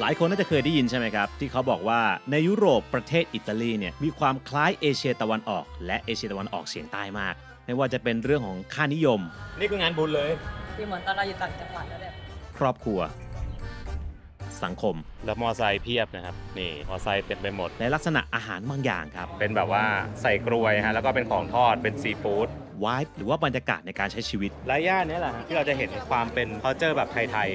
หลายคนน่าจะเคยได้ยินใช่ไหมครับที่เขาบอกว่าในยุโรปประเทศอิตาลีเนี่ยมีความคล้ายเอเชียตะวันออกและเอเชียตะวันออกเฉียงใต้มากไม่ว่าจะเป็นเรื่องของค่านิยมนี่คืองานบุญเลยที่เหมือนตอนเราอยู่ต่างจังหวัดแล้วแบบครอบครัวสังคมแล้วมอไซค์เพียบนะครับนี่มอไซค์เต็มไปหมดและลักษณะอาหารบางอย่างครับเป็นแบบว่าใส่กรวยฮะแล้วก็เป็นของทอดเป็นซีฟู้ดวายหรือว่าบรรยากาศในการใช้ชีวิตและย่านนี้แหละที่เราจะเห็นความเป็น culture แบบไทย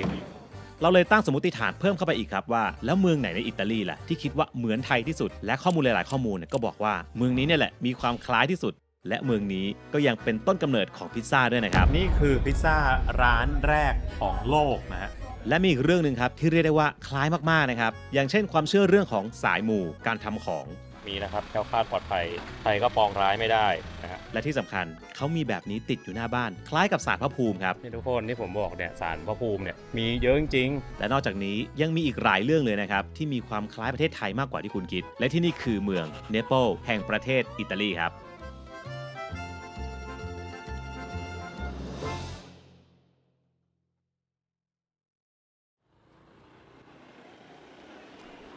เราเลยตั้งสมมติฐานเพิ่มเข้าไปอีกครับว่าแล้วเมืองไหนในอิตาลีล่ะที่คิดว่าเหมือนไทยที่สุดและข้อมูลหลายๆข้อมูลก็บอกว่าเมืองนี้เนี่ยแหละมีความคล้ายที่สุดและเมืองนี้ก็ยังเป็นต้นกำเนิดของพิซซ่าด้วยนะครับนี่คือพิซซ่าร้านแรกของโลกนะฮะและมีอีกเรื่องนึงครับที่เรียกได้ว่าคล้ายมากๆนะครับอย่างเช่นความเชื่อเรื่องของสายมูการทำของมีนะครับแคล้วคลาดปลอดภัยใครก็ปองร้ายไม่ได้นะฮะและที่สำคัญเขามีแบบนี้ติดอยู่หน้าบ้านคล้ายกับศาลพระภูมิครับนี่ทุกคนที่ผมบอกเนี่ยศาลพระภูมิเนี่ยมีเยอะจริงๆและนอกจากนี้ยังมีอีกหลายเรื่องเลยนะครับที่มีความคล้ายประเทศไทยมากกว่าที่คุณคิดและที่นี่คือเมืองเนเปิลแห่งประเทศอิตาลีครับ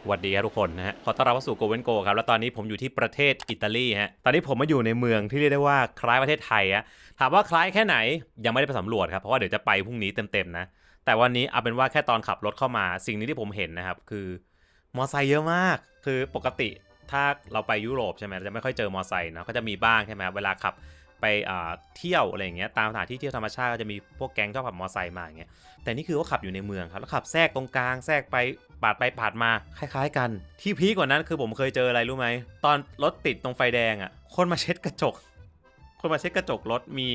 สวัสดีครับทุกคนนะฮะขอต้อนรับเข้าสู่โกเวนโกครับแล้วตอนนี้ผมอยู่ที่ประเทศอิตาลีฮะตอนนี้ผมมาอยู่ในเมืองที่เรียกได้ว่าคล้ายประเทศไทยอะถามว่าคล้ายแค่ไหนยังไม่ได้ไปสำรวจครับเพราะว่าเดี๋ยวจะไปพรุ่งนี้เต็มๆนะแต่วันนี้เอาเป็นว่าแค่ตอนขับรถเข้ามาสิ่งนี้ที่ผมเห็นนะครับคือมอไซค์เยอะมากคือปกติถ้าเราไปยุโรปใช่ไหมเราจะไม่ค่อยเจอมอไซค์นะก็จะมีบ้างใช่ไหมเวลาขับไปเที่ยวอะไรอย่างเงี้ยตามสถานที่เที่ยวธรรมชาติก็จะมีพวกแก๊งชอบขับมอไซค์มาอย่างเงี้ยแต่นี่คือเขาขับอยู่ในเมืองครับแล้วขับแทรกตรงกลางแทรกไปปาดไปปาดมาคล้ายๆกันที่พีคกว่านั้นคือผมเคยเจออะไรรู้ไหมตอนรถติดตรงไฟแดงอ่ะคนมาเช็ดกระจกรถมี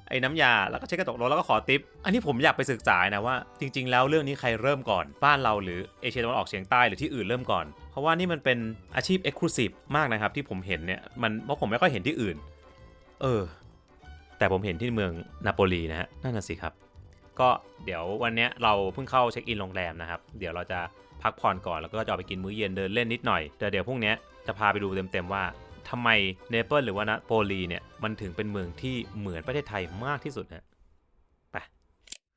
ไอ้น้ำยาแล้วก็เช็ดกระจกรถแล้วก็ขอทิปอันนี้ผมอยากไปศึกษานะว่าจริงๆแล้วเรื่องนี้ใครเริ่มก่อนบ้านเราหรือเอเชียตะวันออกเฉียงใต้หรือที่อื่นเริ่มก่อนเพราะว่านี่มันเป็นอาชีพ Exclusive มากนะครับที่ผมเห็นเนี่ยมันเพราะผมไม่ค่อยเห็นที่อื่นแต่ผมเห็นที่เมืองนาโปลีนะฮะนั่นน่ะสิครับก็เดี๋ยววันนี้เราเพิ่งเข้าเช็คอินโรงแรมนะครับเดี๋ยวเราจะพักผ่อนก่อนแล้วก็จะไปกินมื้อเย็นเดินเล่นนิดหน่อยเดี๋ยวพรุ่งนี้จะพาไปดูเต็มๆว่าทำไมเนเปิลหรือว่านาโปลีเนี่ยมันถึงเป็นเมืองที่เหมือนประเทศไทยมากที่สุดนะ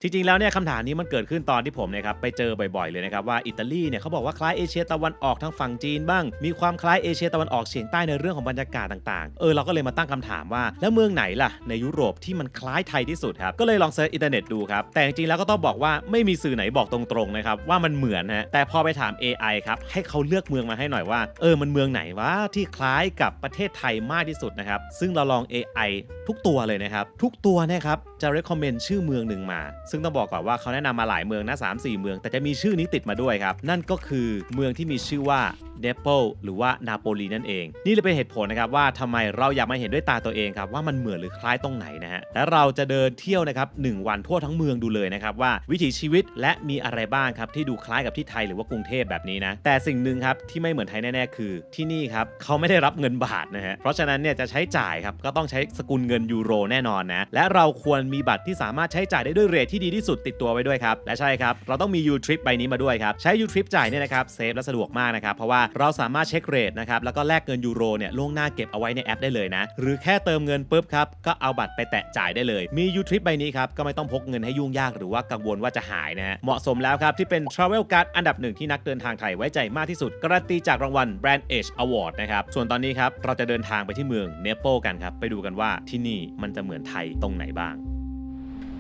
จริงๆแล้วเนี่ยคำถามนี้มันเกิดขึ้นตอนที่ผมนะครับไปเจอบ่อยๆเลยนะครับว่าอิตาลีเนี่ยเขาบอกว่าคล้ายเอเชียตะวันออกทางฝั่งจีนบ้างมีความคล้ายเอเชียตะวันออกเฉียงใต้ในเรื่องของบรรยากาศต่างๆเราก็เลยมาตั้งคำถามว่าแล้วเมืองไหนล่ะในยุโรปที่มันคล้ายไทยที่สุดครับก็เลยลองเซิร์ชอินเทอร์เน็ตดูครับแต่จริงๆแล้วก็ต้องบอกว่าไม่มีสื่อไหนบอกตรงๆนะครับว่ามันเหมือนฮะแต่พอไปถาม AI ครับให้เขาเลือกเมืองมาให้หน่อยว่ามันเมืองไหนวะที่คล้ายกับประเทศไทยมากที่สุดนะครับซึ่งเราลอง AI ทุกตัวเลยนะครับทุกตัวเนี่ยครับจะ recommend ชื่อเมืองหนึ่งมาซึ่งต้องบอกก่อนว่าเขาแนะนำมาหลายเมืองนะ 3-4 เมืองแต่จะมีชื่อนี้ติดมาด้วยครับนั่นก็คือเมืองที่มีชื่อว่าเนเปิลหรือว่านาโปลีนั่นเองนี่เลยเป็นเหตุผลนะครับว่าทำไมเราอยากมาเห็นด้วยตาตัวเองครับว่ามันเหมือนหรือคล้ายตรงไหนนะฮะและเราจะเดินเที่ยวนะครับ1 วันทั่วทั้งเมืองดูเลยนะครับว่าวิถีชีวิตและมีอะไรบ้างครับที่ดูคล้ายกับที่ไทยหรือว่ากรุงเทพแบบนี้นะแต่สิ่งหนึ่งครับที่ไม่เหมือนไทยแน่ๆคือที่นี่ครับเขาไม่ได้รับเงินบาทนะฮะเพราะฉะนั้นเนี่ยจะใช้จ่ายครับก็ต้องใช้สกุลเงินยูโรแน่นอนนะและเราควรมีบัตรที่สามารถใช้จ่ายได้ด้วยเรทที่ดีที่สุดติดตัวไว้ด้วยครับและใช่ครับเราต้องมี U-Trip ใบนี้มาด้วยครับใช้ U-Trip จ่ายเนี่ยนะครับเซฟและสะดวกมากนะครับเพราะว่าเราสามารถเช็คเรทนะครับแล้วก็แลกเงินยูโรเนี่ยล่วงหน้าเก็บเอาไว้ในแอปได้เลยนะหรือแค่เติมเงินปุ๊บครับก็เอาบัตรไปแตะจ่ายได้เลยมี U-Trip ใบนี้ครับก็ไม่ต้องพกเงินให้ยุ่งยากหรือว่ากังวลว่าจะหายนะฮะเหมาะสมแล้วครับที่เป็น Travel Card อันดับ1ที่นักเดินทางไทยไว้ใจมากที่สุดการันตีจากรางวัล Brand Age Award นะครับส่วนตอนนี้ครับเราจะเดินทางไปที่เมืองเนเปิลกันครับไปดูกันว่าที่นี่มันจะเหมือนไทยตรงไหนบ้าง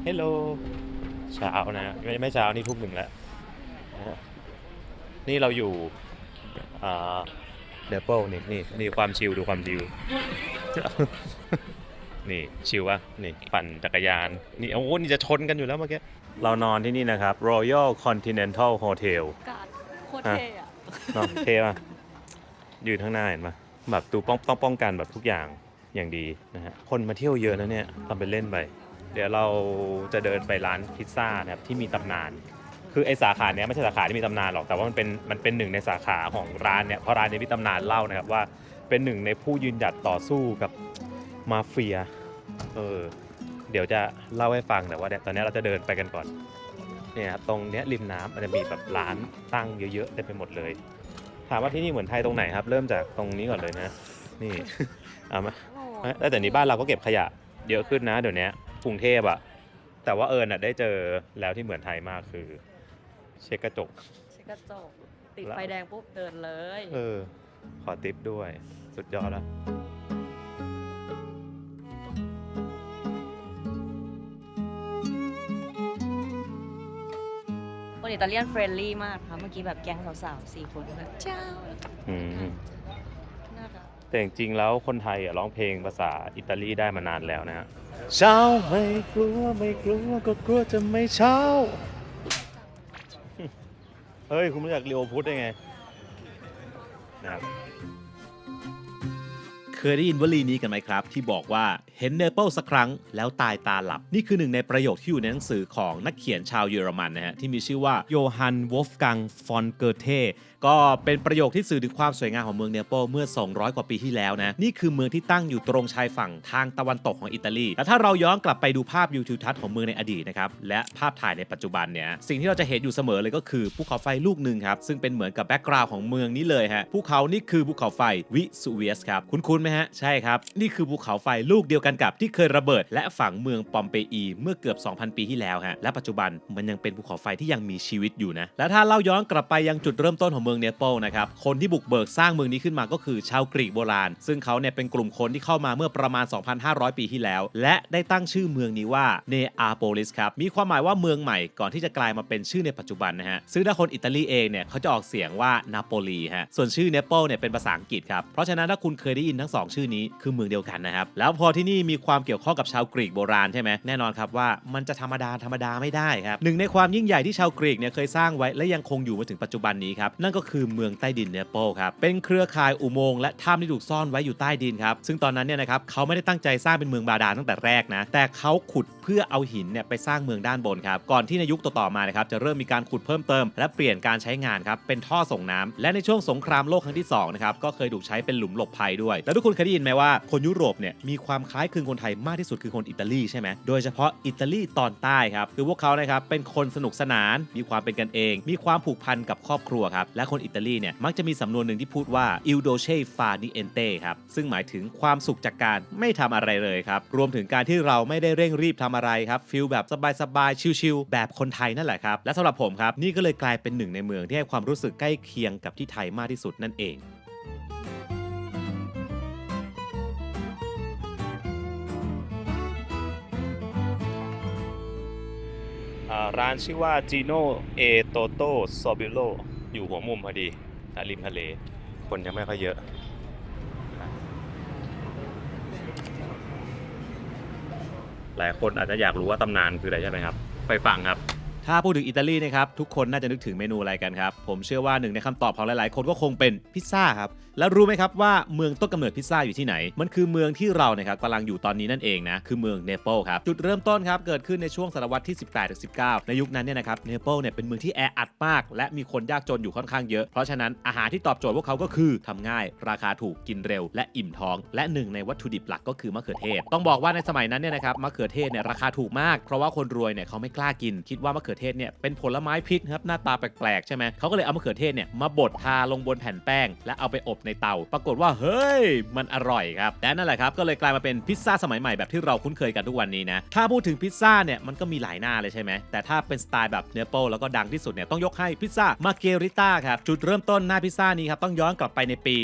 Hello เช้านะไม่เช้านี่ทุ่ม 1แล้วนี่เราอยู่เนเปิลนี่ความชิลดูความชิล นี่ชิลวะนี่ปั่นจักรยานนี่โอ้โหนี่จะชนกันอยู่แล้วเมื่อกี้เรานอนที่นี่นะครับ Royal Continental Hotel กาดโคตรเท่อะเนาะเท่ป่ะยืนข้างหน้าเห็นป่ะแบบต้องป้องกันแบบทุกอย่างดีนะฮะคนมาเที่ยวเยอะนะเนี่ยทำเป็นเล่นไปเดี๋ยวเราจะเดินไปร้านพิซซ่านะครับที่มีตำนานคือไอสาขาเนี้ยไม่ใช่สาขาที่มีตำนานหรอกแต่ว่ามันเป็นหนึ่งในสาขาของร้านเนี่ยเพราะร้านนี้มีตำนานเล่านะครับว่าเป็นหนึ่งในผู้ยืนหยัดต่อสู้กับมาเฟียเดี๋ยวจะเล่าให้ฟังแต่ว่าตอนนี้เราจะเดินไปกันก่อนเนี่ยตรงเนี้ยริมน้ำมันจะมีแบบร้านตั้งเยอะๆเต็มไปหมดเลยถามว่าที่นี่เหมือนไทยตรงไหนครับเริ่มจากตรงนี้ก่อนเลยนะนี่เอามาแต่นี้บ้านเราก็เก็บขยะเยอะขึ้นนะเดี๋ยวนี้กรุงเทพอะแต่ว่าได้เจอแล้วที่เหมือนไทยมากคือเช็คกระจก กระจกติดไฟแดงปุ๊บเดินเลย ขอติปด้วยสุดยอดแล้ว คนอิตาเลียนเฟรนลี่มากค่ะเมื่อกี้แบบแก๊งสาวๆ4 คนแบบเจ้าน่ารัก แต่จริงๆแล้วคนไทยร้องเพลงภาษาอิตาลีได้มานานแล้วนะฮะเช้าไม่กลัวก็กลัวจะไม่เช้า เฮ้ย คุณรู้จักลีโอพุทธได้ไงนะครับ เคยได้ยินวลีนี้กันไหมครับ ที่บอกว่าเห็นเนเปิลสักครั้งแล้วตายตาหลับ นี่คือหนึ่งในประโยคที่อยู่ในหนังสือของนักเขียนชาวเยอรมันนะฮะที่มีชื่อว่าโยฮันวอล์ฟกังฟอนเกอเทก็เป็นประโยคที่สื่อถึงความสวยงามของเมืองเนเปิลเมื่อ 200 กว่าปีที่แล้วนะนี่คือเมืองที่ตั้งอยู่ตรงชายฝั่งทางตะวันตกของอิตาลีและถ้าเราย้อนกลับไปดูภาพวิวทิวทัศน์ของเมืองในอดีตนะครับและภาพถ่ายในปัจจุบันเนี่ยสิ่งที่เราจะเห็นอยู่เสมอเลยก็คือภูเขาไฟลูกหนึ่งครับซึ่งเป็นเหมือนกับแบ็กกราวด์ของเมืองนี้เลยฮะภูเขานี่คือภูเขาไฟวิสูเวียสครับคุ้นๆไหมฮะใช่ครับนี่คือภูเขาไฟลูกเดียวกันกับที่เคยระเบิดและฝังเมืองปอมเปอีเมื่อเกือบ 2,000 ปีที่แล้วฮะและปัจจุบันมันยังเป็นภูเขาไฟที่ยังมีชีวิตอยู่นะและถ้าเราย้อนกลับไปยังจุดเริ่มต้นของเมืองเนเปิลนะครับคนที่บุกเบิกสร้างเมืองนี้ขึ้นมาก็คือชาวกรีกโบราณซึ่งเขาเนี่ยเป็นกลุ่มคนที่เข้ามาเมื่อประมาณ 2,500 ปีที่แล้วและได้ตั้งชื่อเมืองนี้ว่าเนอาโปลิสครับมีความหมายว่าเมืองใหม่ก่อนที่จะกลายมาเป็นชื่อในปัจจุบันนะฮะซึ่งถ้าคนอิตาลีเองเนี่ยเขาจะออกเสียงว่านาโปลีฮะส่วนชื่อเนเปิลเนี่ยเป็นภาษาอังกฤษครับเพราะฉะนั้นถ้าคุณเคยได้ยินทั้ง2ชื่อนี้คือเมืองเดียวกันนะครับแล้วพอที่นี่มีความเกี่ยวข้องกับชาวกรีกโบราณใช่ไหมแน่นอนครับว่ามันจะธรรมดาไม่ได้ครับหนึ่งในความยิ่งใหญ่ที่ชาวกรีกเนี่ยเคยสร้างไว้และยังคงอยู่มาถึงปัจจุบันนี้ครับนั่นก็คือเมืองใต้ดินเนเปิลครับเป็นเครือข่ายอุโมงค์และถ้ำที่ถูกซ่อนไว้อยู่ใต้ดินครับซึ่งตอนนั้นเนี่ยนะครับเขาไม่ได้ตั้งใจสร้างเป็นเมืองบาดาลตั้งแต่แรกนะแต่เขาขุดเพื่อเอาหินเนี่ยไปสร้างเมืองด้านบนครับก่อนที่ในยุคต่อๆมานะครับจะเริ่มมีการขุดเพิ่มเติมและเปลี่ยนการใช้งานครับเป็นท่อส่งน้ำและในช่วงสงครามโลกครั้งที่2นะครับก็เคยถูกใช้เป็นหลุมหลบภัยด้วยแล้วทุกคนเคยได้ยินไหมว่าคนยุโรปเนี่ยมีความคล้ายคลึงคนไทยมากที่สุดคือคนอิตาลีใช่ไหมโดยเฉพาะอิตาลีตอนใต้ครับคือพวกเขานะครับเป็นคนสนุกสนานมีความเป็นกันเองมีความผูกพันกับครอบครัวครับและคนอิตาลีเนี่ยมักจะมีสำนวนหนึ่งที่พูดว่า il dolce far niente ครับซึ่งหมายถึงความสุขจากการไม่ทำอะไรเลยครับรวมถึงการที่เราไม่ได้เร่งรีบทำอะไรครับฟีลแบบสบายๆชิลๆแบบคนไทยนั่นแหละครับและสำหรับผมครับนี่ก็เลยกลายเป็นหนึ่งในเมืองที่ให้ความรู้สึกใกล้เคียงกับที่ไทยมากที่สุดนั่นเองร้านชื่อว่าจีโน่เอโตโต้ซอบิโลอยู่หัวมุมพอดีริมทะเลคนยังไม่ค่อยเยอะหลายคนอาจจะอยากรู้ว่าตำนานคืออะไรใช่ไหมครับไปฟังครับถ้าพูดถึงอิตาลีนะครับทุกคนน่าจะนึกถึงเมนูอะไรกันครับผมเชื่อว่าหนึ่งในคำตอบของหลายๆคนก็คงเป็นพิซซ่าครับแล้วรู้ไหมครับว่าเมืองต้นกำเนิดพิซซ่าอยู่ที่ไหนมันคือเมืองที่เราเนี่ยครับกำลังอยู่ตอนนี้นั่นเองนะคือเมืองเนเปิลครับจุดเริ่มต้นครับเกิดขึ้นในช่วงศตวรรษที่ 18-19 ในยุคนั้นเนี่ยนะครับเนเปิลเนี่ยเป็นเมืองที่แออัดมากและมีคนยากจนอยู่ค่อนข้างเยอะเพราะฉะนั้นอาหารที่ตอบโจทย์พวกเขาก็คือทำง่ายราคาถูกกินเร็วและอิ่มท้องและหนึ่งในวัตถุดิบหลักก็คือมะเขือเทศต้องบอกว่าในสมัยนั้นเนี่ยนะครับมะเขือเทศเนี่ยราคาถูกมากเพราะว่าคนรวยเนี่ยเขาไม่กล้ากินคิดว่ามะเขือเทศเนี่ยเป็นผลไม้พิษครับหน้าตาแปลกๆใช่ไหมเขาก็เลยเอามะเขือเทศเนี่ยมาบดทาลงบนแผ่นแป้งและเอาไปอบในเตาปรากฏว่าเฮ้ยมันอร่อยครับและนั่นแหละครับก็เลยกลายมาเป็นพิซซ่าสมัยใหม่แบบที่เราคุ้นเคยกันทุกวันนี้นะถ้าพูดถึงพิซซ่าเนี่ยมันก็มีหลายหน้าเลยใช่ไหมแต่ถ้าเป็นสไตล์แบบเนเปิลแล้วก็ดังที่สุดเนี่ยต้องยกให้พิซซ่ามาเกริต้าครับจุดเริ่มต้นหน้าพิซซ่านี้ครับต้องย้อนกลับไปในปี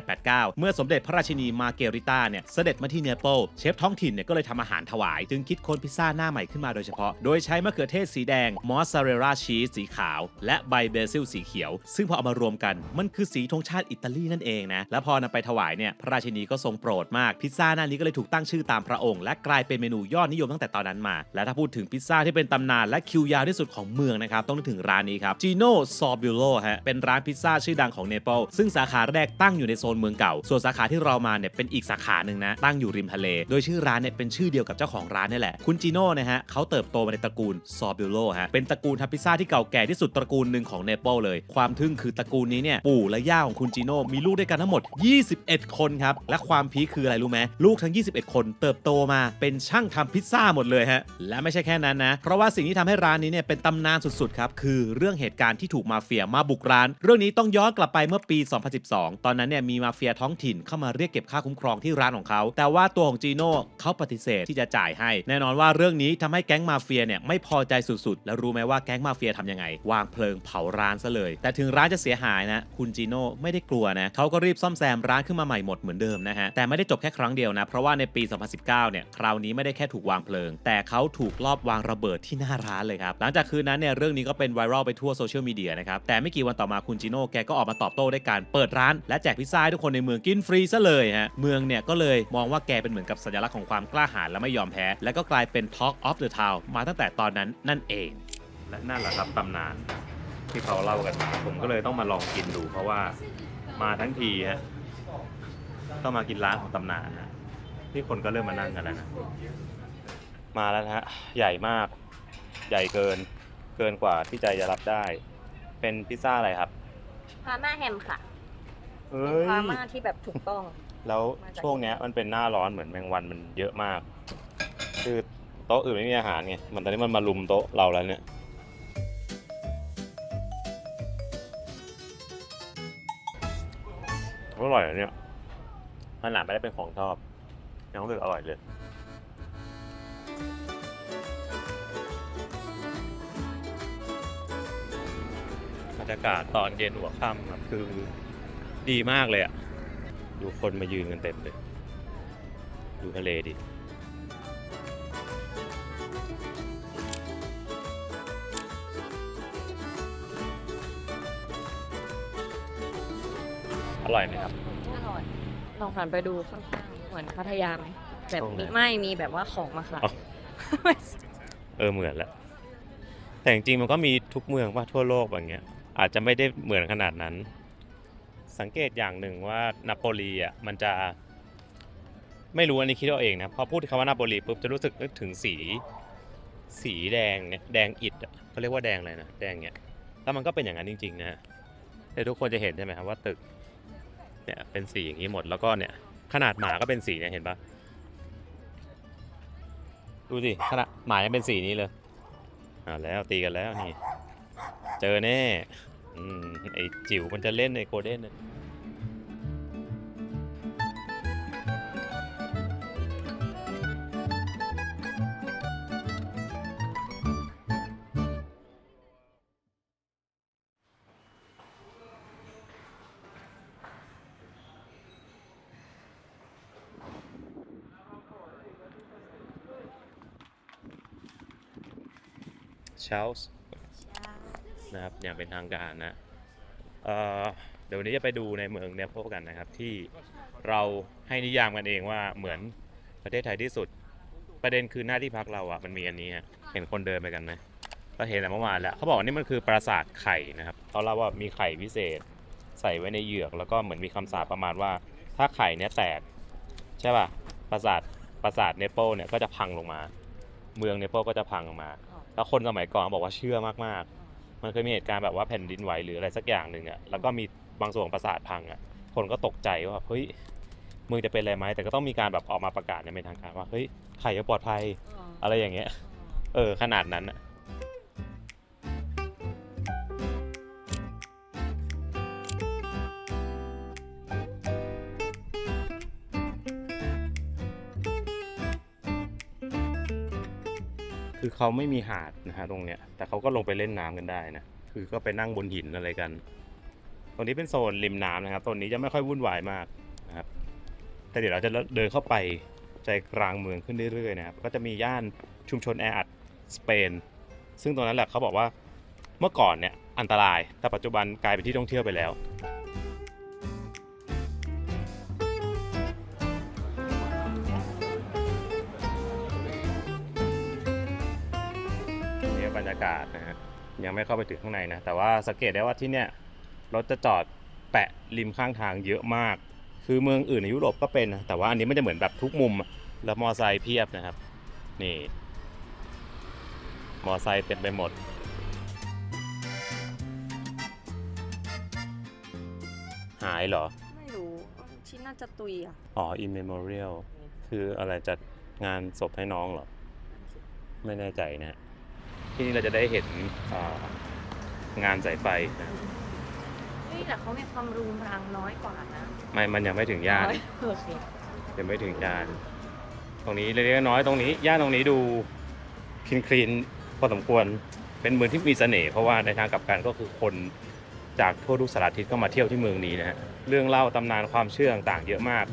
1889 เมื่อสมเด็จพระราชินีมาเกริต้าเนี่ยเสด็จมาที่เนเปิลเชฟท้องถิ่นเนี่ยก็เลยทำอาหารถวายจึงคิดค้นพิซซ่าหน้าใหม่ขึ้นมาโดยเฉพาะโดยใช้มะเขือเทศสีแดงมอสซาเรลล่าชีสสีขาวและใบเบซิลสีเขียวซึ่งพอเอามารวมกันมันคือสีธงชาติอิตาลีนั่นเองนะและพอนำไปถวายเนี่ยพระราชินีก็ทรงโปรดมากพิซซ่าหน้านี้ก็เลยถูกตั้งชื่อตามพระองค์และกลายเป็นเมนูยอดนิยมตั้งแต่ตอนนั้นมาและถ้าพูดถึงพิซซ่าที่เป็นตำนานและคิวยาวที่สุดของเมืองนะครับต้องนึกถึงร้านนี้ครับจิโน่ซอบิโลฮะเป็นร้านพิซซ่าชื่อดังของเนเปิลซึ่งสาขาแรกตั้งอยู่ในโซนเมืองเก่าส่วนสาขาที่เรามาเนี่ยเป็นอีกสาขาหนึ่งนะตั้งอยู่ริมทะเลโดยชื่อร้านเนี่ยเป็นชื่อเดียวกับเจ้าของร้านนี่แหละคุณจิโน่นะฮะเขาเติบโตมาในตระกูลซอบิโลฮะเป็นตระกูลทำพิซซ่าที่เก่าแก่ที่สุดตระกูลหนึ่งของเนเปิลเลยความทึ่งคือตระกูลนี้เนี่ยปู่และย่าของคุณจิโน่มีลูกด้วยกันทั้งหมด21 คนครับและความพีคคืออะไรรู้ไหมลูกทั้ง21 คนเติบโตมาเป็นช่างทำพิซซ่าหมดเลยฮะและไม่ใช่แค่นั้นนะเพราะว่าสิ่งที่ทำให้ร้านนี้เนี่ยเป็นตำนานสุดๆครับคือเรื่องเหตุการณ์ที่ถูกมาเฟียมาบุกร้านเรื่องนี้ต้องย้อนกลับไปเมื่อปี 2012 ตอนนั้นเนี่ยมีมาเฟียท้องถิ่นเข้ามาเรียกเก็บค่าคุ้มครองที่ร้านของเขาแต่ว่าตัวของจีโน่เขาปฏิเสธที่จะจ่ายให้แน่นอนว่าเรื่องนี้ทำให้แก๊งมาเฟียเนี่ยไม่พอใจสุดๆแล้ว แล้วรู้ไหมว่าแก๊งมาเฟียทำยังไงวางเพลิงเผาร้านซะเลยแต่ถึงร้านจะเสียหายนะคุณจิโน่ไม่ได้กลัวนะเขาก็รีบซ่อมแซมร้านขึ้นมาใหม่หมดเหมือนเดิมนะฮะแต่ไม่ได้จบแค่ครั้งเดียวนะเพราะว่าในปี 2019 เนี่ยคราวนี้ไม่ได้แค่ถูกวางเพลิงแต่เขาถูกลอบวางระเบิดที่หน้าร้านเลยครับหลังจากคืนนั้นเนี่ยเรื่องนี้ก็เป็นไวรัลไปทั่วโซเชียลมีเดียนะครับแต่ไม่กี่วันต่อมาคุณจิโน่แกก็ออกมาตอบโต้ด้วยการเปิดร้านและแจกพิซซ่าให้ทุกคนในเมืองกินฟรีซะเลยฮะเมืองเนี่ยก็เลยมองว่าแกเป็นเหมือนกับสัญลักษณ์ของความกล้าหาญและไม่ยอมแพ้และก็กลายเป็น Talk of the Town มาตั้งแต่ตอนนั้นนั่นเองและนั่นแหละครับตำนานที่เขาเล่ากันมาผมก็เลยต้องมาลองกินดูเพราะว่ามาทั้งทีฮะต้องมากินร้านของตำนานนะที่คนก็เริ่มมานั่งกันแล้วนะมาแล้วนะฮะใหญ่มากใหญ่เกินกว่าที่ใจจะรับได้เป็นพิซซ่าอะไรครับ พาม่าแฮมค่ะ เฮ้ย พาม่าที่แบบถูกต้อง แล้วช่วงเนี้ยมันเป็นหน้าร้อนเหมือนแมงวันมันเยอะมากคือโต๊ะอื่นไม่มีอาหารไงมันตอนนี้มันมาลุมโต๊ะเราแล้วเนี่ยอร่อยเนี่ยขนาดไม่ได้เป็นของชอบยังรู้สึกอร่อยเลยบรรยากาศตอนเย็นหัวค่ำครับคือดีมากเลยอ่ะดูคนมายืนกันเต็มเลยดูทะเลดิอร่อยไหมครับ อร่อยลองผ่านไปดูข้างๆเหมือนพัทยาไหมแบบ ตรงไหน มีแบบว่าของมาขาย อ๋อ เหมือนแหละแต่จริงๆมันก็มีทุกเมืองว่าทั่วโลกแบบเงี้ยอาจจะไม่ได้เหมือนขนาดนั้น สังเกตอย่างหนึ่งว่านาโปลีอ่ะมันจะไม่รู้อันนี้คิดเอาเองนะพอพูดถึงคำว่านาโปลีปุ๊บจะรู้สึกนึกถึงสีแดงเนี่ยแดงอิฐอะเขาเรียกว่าแดงอะไรนะแดงเนี่ยแล้วมันก็เป็นอย่างนั้นจริงๆนะแต่ทุกคนจะเห็นใช่ไหมครับว่าตึกเนี่ยเป็นสีอย่างนี้หมดแล้วก็เนี่ยขนาดหมาก็เป็นสีเนี่ยเห็นปะดูสิขนาดหมายังเป็นสีนี้เลยแล้วตีกันแล้วนี่เจอแน่ไอจิ๋วมันจะเล่นในโกลเด้นเนี่ยเชลส์นะครับอย่างเป็นทางการนะเดี๋ยววันนี้จะไปดูในเมืองเนโปลกันนะครับที่เราให้นิยามกันเองว่าเหมือนประเทศไทยที่สุดประเด็นคือหน้าที่พักเราอ่ะมันมีอันนี้ฮะเห็นคนเดินไปกันไหมก็เห็นแต่เมื่อวานแล้วเขาบอกว่านี่มันคือปราสาทไข่นะครับเขาเล่าว่ามีไข่พิเศษใส่ไว้ในเหยือกแล้วก็เหมือนมีคำสาปประมาณว่าถ้าไข่เนี้ยแตกใช่ป่ะปราสาทเนโปลเนี่ยก็จะพังลงมาเมืองเนโปลก็จะพังลงมาแล้วคนสมัยก่อนบอกว่าเชื่อมากๆมันเคยมีเหตุการณ์แบบว่าแผ่นดินไหวหรืออะไรสักอย่างหนึ่งอ่ะแล้วก็มีบางส่วนของปราสาทพังอ่ะคนก็ตกใจว่าเฮ้ยเมืองจะเป็นอะไรไหมแต่ก็ต้องมีการแบบออกมาประกาศในเป็นทางการว่าเฮ้ยไข่ยังปลอดภัยอะไรอย่างเงี้ยขนาดนั้นอ่ะคือเขาไม่มีหาดนะฮะตรงเนี้ยแต่เขาก็ลงไปเล่นน้ำกันได้นะคือก็ไปนั่งบนหินอะไรกันตรงนี้เป็นโซนริมน้ำนะครับตรงนี้จะไม่ค่อยวุ่นวายมากนะครับแต่เดี๋ยวเราจะเดินเข้าไปใจกลางเมืองขึ้นเรื่อยๆนะครับก็จะมีย่านชุมชนแออัดสเปนซึ่งตรงนั้นแหละเขาบอกว่าเมื่อก่อนเนี่ยอันตรายแต่ปัจจุบันกลายเป็นที่ท่องเที่ยวไปแล้วนี่บรรยากาศนะฮะยังไม่เข้าไปถึงข้างในนะแต่ว่าสังเกตได้ว่าที่เนี่ยรถจะจอดแปะริมข้างทางเยอะมากคือเมืองอื่นในยุโรปก็เป็นนะแต่ว่าอันนี้มันจะเหมือนแบบทุกมุมแล้วมอไซค์เพียบนะครับนี่มอไซค์เต็มไปหมดหายเหรอไม่รู้ชิ้นน่าจะตุยอ่ะ in memorial คืออะไรจัดงานศพให้น้องเหรอไม่แน่ใจนะฮะที่นี่เราจะได้เห็นงานสายไฟนะ แต่เขามีความรุงรังน้อยกว่านะ มันยังไม่ถึงย่าน โอเค ยังไม่ถึงย่านตรงนี้เล็กๆน้อยๆตรงนี้ย่านตรงนี้ดูคลีนพอสมควร เป็นเมืองที่มีเสน่ห์เพราะว่าในทางกลับกันก็คือคนจากทั่วทุกสารทิศก็มาเที่ยวที่เมืองนี้นะฮะเรื่องเล่าตำนานความเชื่อต่างๆเยอะมาก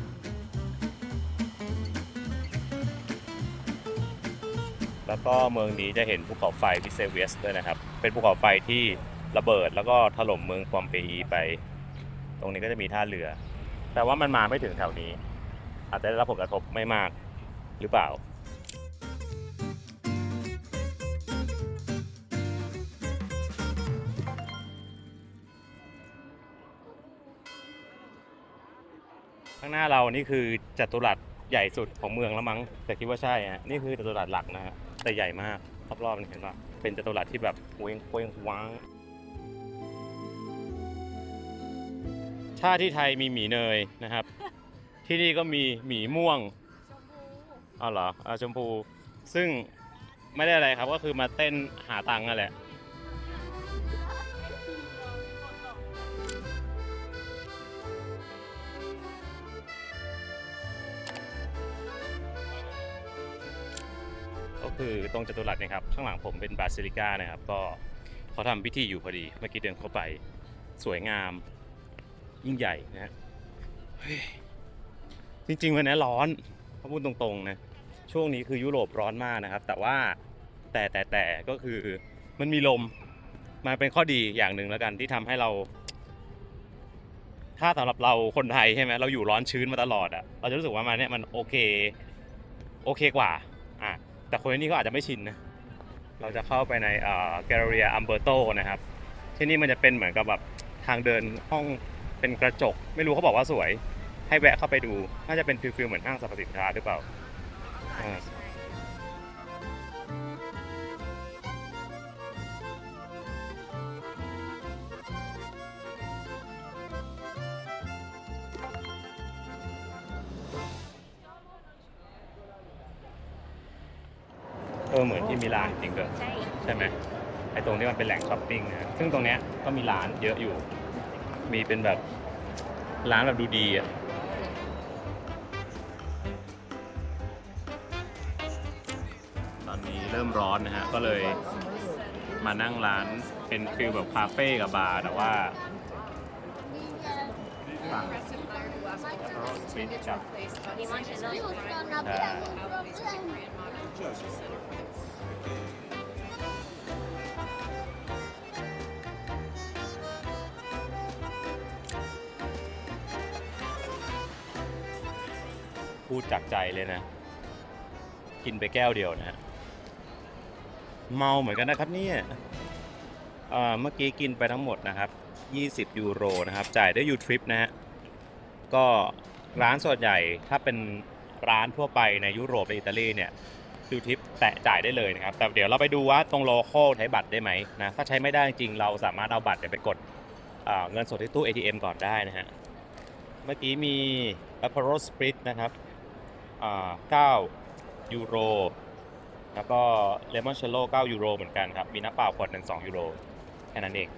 แล้วก็เมืองนี้จะเห็นภูเขาไฟวิเซเวียสด้วยนะครับเป็นภูเขาไฟที่ระเบิดแล้วก็ถล่มเมืองปอมเปอีไปตรงนี้ก็จะมีท่าเรือแต่ว่ามันมาไม่ถึงแถวนี้อาจจะได้รับผลกระทบไม่มากหรือเปล่าข้างหน้าเรานี่คือจัตุรัสใหญ่สุดของเมืองแล้วมั้งแต่คิดว่าใช่ฮะนี่คือจัตุรัสหลักนะฮะแต่ใหญ่มากรอบๆเห็นว่าเป็นจัตุรัสที่แบบเว้งเว้งว้างถ้าที่ไทยมีหมีเนยนะครับ ที่นี่ก็มีหมีม่วงอ๋อเหรอชมพูซึ่งไม่ได้อะไรครับก็คือมาเต้นหาตังค์นั่นแหละก็คือตรงจัตุรัสเนี่ยครับข้างหลังผมเป็นบาซิลิก้านะครับก็เขาทำพิธีอยู่พอดีเมื่อกี้เดินเข้าไปสวยงามยิ่งใหญ่นะฮะจริงๆวันนี้ร้อนถ้าพูดตรงๆนะช่วงนี้คือยุโรปร้อนมากนะครับแต่ว่าแต่ก็คือมันมีลมมาเป็นข้อดีอย่างหนึ่งแล้วกันที่ทำให้เราถ้าสำหรับเราคนไทยใช่ไหมเราอยู่ร้อนชื้นมาตลอดอ่ะเราจะรู้สึกว่ามันเนี่ยมันโอเคกว่าแต่คนที่นี่ก็อาจจะไม่ชินนะเราจะเข้าไปในแกลเลอรี่อัมเบอร์โตนะครับที่นี่มันจะเป็นเหมือนกับแบบทางเดินห้องเป็นกระจกไม่รู้เขาบอกว่าสวยให้แวะเข้าไปดูน่าจะเป็นฟิลเหมือนห้างสรรพสินค้าหรือเปล่าเหมือนที่มิลานจริงๆเลยใช่ไหมไอ้ตรงที่มันเป็นแหล่งช้อปปิ้งนะซึ่งตรงเนี้ยก็มีร้านเยอะอยู่มีเป็นแบบร้านแบบดูดีอ่ะตอนนี้เริ่มร้อนนะฮะก็เลยมานั่งร้านเป็นฟิลแบบคาเฟ่กับบาร์แต่ว่าสั่งสวิตกับพูดจากใจเลยนะกินไปแก้วเดียวนะฮะเมาเหมือนกันนะครับเนี่ยเมื่อกี้กินไปทั้งหมดนะครับ20 ยูโรนะครับจ่ายด้วยยูทริปนะฮะก็ร้านส่วนใหญ่ถ้าเป็นร้านทั่วไปในยุโรปในอิตาลีเนี่ยยูทริปแตะจ่ายได้เลยนะครับแต่เดี๋ยวเราไปดูว่าตรงโลคอลใช้บัตรได้ไหมนะถ้าใช้ไม่ได้จริงเราสามารถเอาบัตรไปกดเงินสดที่ตู้ ATM ก่อนได้นะฮะเมื่อกี้มี Aperol Spritz นะครับ9 ยูโรแล้วก็ Limoncello 9 ยูโรเหมือนกันครับมีน้ำเปล่าขวดหนึ่ง2 ยูโรแค่นั้นเอง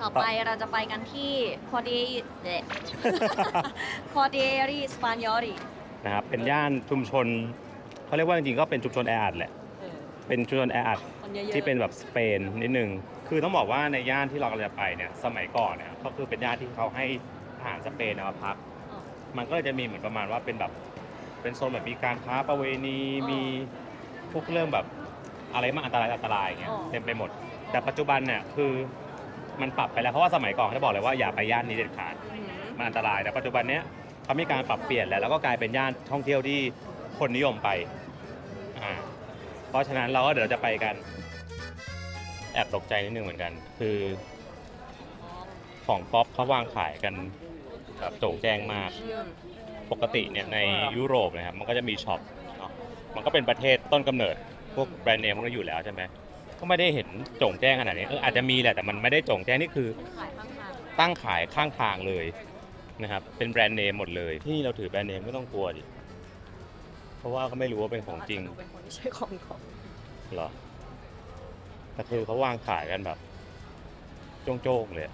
ต่อไปเราจะไปกันที่คอร์เดียรีสปานยอรีนะครับเป็นย่านชุมชนเขาเรียกว่าจริงๆก็เป็นชุมชนแออัดแหละเป็นชุมชนแออัดที่เป็นแบบสเปนนิดนึงคือต้องบอกว่าในย่านที่เรากำลังจะไปเนี่ยสมัยก่อนเนี่ยก็คือเป็นย่านที่เขาให้ทหารสเปนมาพักมันก็จะมีเหมือนประมาณว่าเป็นแบบเป็นโซนแบบมีการค้าประเวณีมีพวกเรื่องแบบอะไรมาอันตรายอย่างเงี้ยเต็มไปหมดแต่ปัจจุบันเนี่ยคือมันปรับไปแล้วเพราะว่าสมัยก่อนเขาจะบอกเลยว่าอย่าไปย่านนี้เด็ดขาดมันอันตรายแต่ปัจจุบันเนี้ยเขามีการปรับเปลี่ยนแล้วก็กลายเป็นย่านท่องเที่ยวที่คนนิยมไปเพราะฉะนั้นเราก็เดี๋ยวจะไปกันแอบตกใจนิดนึงเหมือนกันคือของป๊อปเขาวางขายกันแบบโจ่งแจ้งมากปกติเนี่ยในยุโรปนะครับมันก็จะมีช็อปเนาะมันก็เป็นประเทศต้นกำเนิดพวกแบรนด์เนมมันก็อยู่แล้วใช่ไหมก็ไม่ได้เห็นโจ่งแจ้งขนาดนี้อาจจะมีแหละแต่มันไม่ได้โจ่งแจ้งนี่คือตั้งขายข้างทางเลยนะครับเป็นแบรนด์เนมหมดเลยที่เราถือแบรนด์เนมไม่ต้องกลัวดิเพราะว่าเขาไม่รู้ว่าเป็นของจริงเป็นคนที่ใช้ของเหรอแต่คือเขาวางขายกันแบบโจ้งๆเลย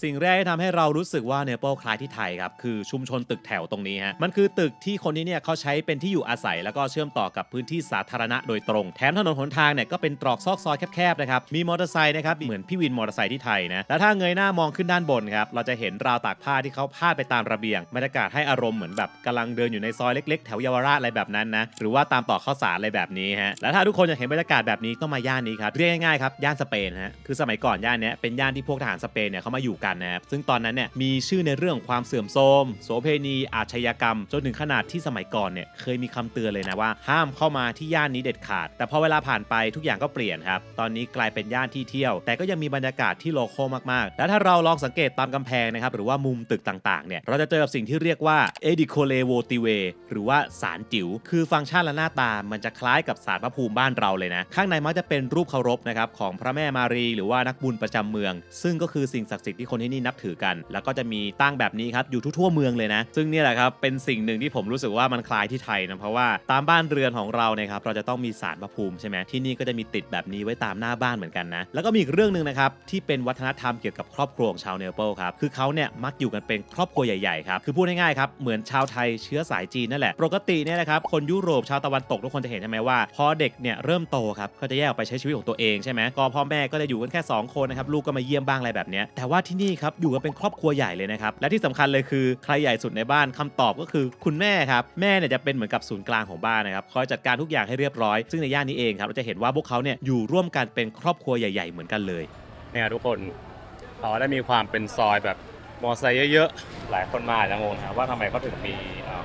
สิ่งแรกที่ทำให้เรารู้สึกว่าเนเปิลคล้ายที่ไทยครับคือชุมชนตึกแถวตรงนี้ฮะมันคือตึกที่คนที่เนี่ยเขาใช้เป็นที่อยู่อาศัยแล้วก็เชื่อมต่อกับพื้นที่สาธารณะโดยตรงแถมถนนหนทางเนี่ยก็เป็นตรอกซอกซอยแคบๆนะครับมีมอเตอร์ไซค์นะครับเหมือนพี่วินมอเตอร์ไซค์ที่ไทยนะแล้วถ้าเงยหน้ามองขึ้นด้านบนครับเราจะเห็นราวตากผ้าที่เขาพาดไปตามระเบียงบรรยากาศให้อารมณ์เหมือนแบบกำลังเดินอยู่ในซอยเล็กๆแถวเยาวราชอะไรแบบนั้นนะหรือว่าตามต่อข้าวสารอะไรแบบนี้ฮะแล้วถ้าทุกคนอยากเห็นบรรยากาศแบบนี้ต้องมาย่านนี้ครับเรียกง่ายๆครับย่านสเปนฮะคือสมัยก่อนย่านนี้เป็นย่านที่พวกทหารสเปนเนี่ยเขามาอยู่กันนะครับซึ่งตอนนั้นเนี่ยมีชื่อในเรื่องของความเสื่อมโทรมโสเภณีอาชญากรรมจนถึงขนาดที่สมัยก่อนเนี่ยเคยมีคำเตือนเลยนะว่าห้ามเข้ามาที่ย่านนี้เด็ดขาดแต่พอเวลาผ่านไปทุกอย่างก็เปลี่ยนครับตอนนี้กลายเป็นย่านที่เที่ยวแต่ก็ยังมีบรรยากาศที่โลคอลมากๆแล้วถ้าเราลองสังเกตตามกำแพงนะครับหรือว่ามุมตึกต่างๆเนี่ยเราจะเจอกับสิ่งที่เรียกว่า Edicole Votive หรือว่าศาลจิ๋วคือฟังก์ชันและหน้าตามันจะคล้ายกับศาลพระภูมิบ้านเราเลยนะข้างในมักจะเป็นรูปเคารพนะครับของพระแม่มารีหรือว่านักบุญประจำเมืองซึ่งก็คือสิ่งศักดิ์สิทธิ์ที่คนที่นี่นับถือกันแล้วก็จะมีตั้งแบบนี้ครับอยู่ทั่วเมืองเลยนะซึ่งนี่แหละครับเป็นสิ่งหนึ่งที่ผมรู้สึกว่ามันคล้ายที่ไทยนะเพราะว่าตามบ้านเรือนของเราเนี่ยครับเราจะต้องมีศาลพระภูมิใช่ไหมที่นี่ก็จะมีติดแบบนี้ไว้ตามหน้าบ้านเหมือนกันนะแล้วก็มีอีกเรื่องนึงนะครับที่เป็นวัฒนธรรมเกี่ยวกับครอบครัวของชาวเนเปิลครับคือเขาเนี่ยมักอยู่กันเป็นครอบครัวใหญ่ๆครับคือพูดง่ายๆครับเหมือนชาวไทยเชื้อสายจีนนั่นแหละปกติเนี่ยนะครับคนยุโรปชาวตะวันตกทุกคนจะเห็นใช่ไหมว่าพอเด็กเนี่ยเริ่มโตครับก็จะแยกออกไปใช้ชีวิตของตัวเองใช่ไหมก็พ่อแม่ก็จะอยู่กันแค่2คนนะครับลูกก็มาเยี่ยมบ้างอะไรแบบนี้แต่ว่าที่นี่ครับอยู่กันเป็นครอบครัวใหญ่เลยนะครับและที่สำคัญเลยคือใครใหญ่สุดในบ้านคำตอบก็คือคุณแม่ครับแม่เนี่ยจะเป็นเหมือนกับศูนย์กลางของบ้านนะครับคอยจัดการทุกอย่างให้เรียบร้อยซึ่งในย่านนี้เองครับเราจะเห็นว่าพวกเขาเนี่ยอยู่ร่วมกันเป็นครอบครัวใหญ่ๆเหมือนกันเลยเนี่ยทุกคนเขาได้มีความเป็นซอยแบบมอไซค์เยอะๆหลายคนมาอาจจะงงนะว่าทำไมเขาถึงมี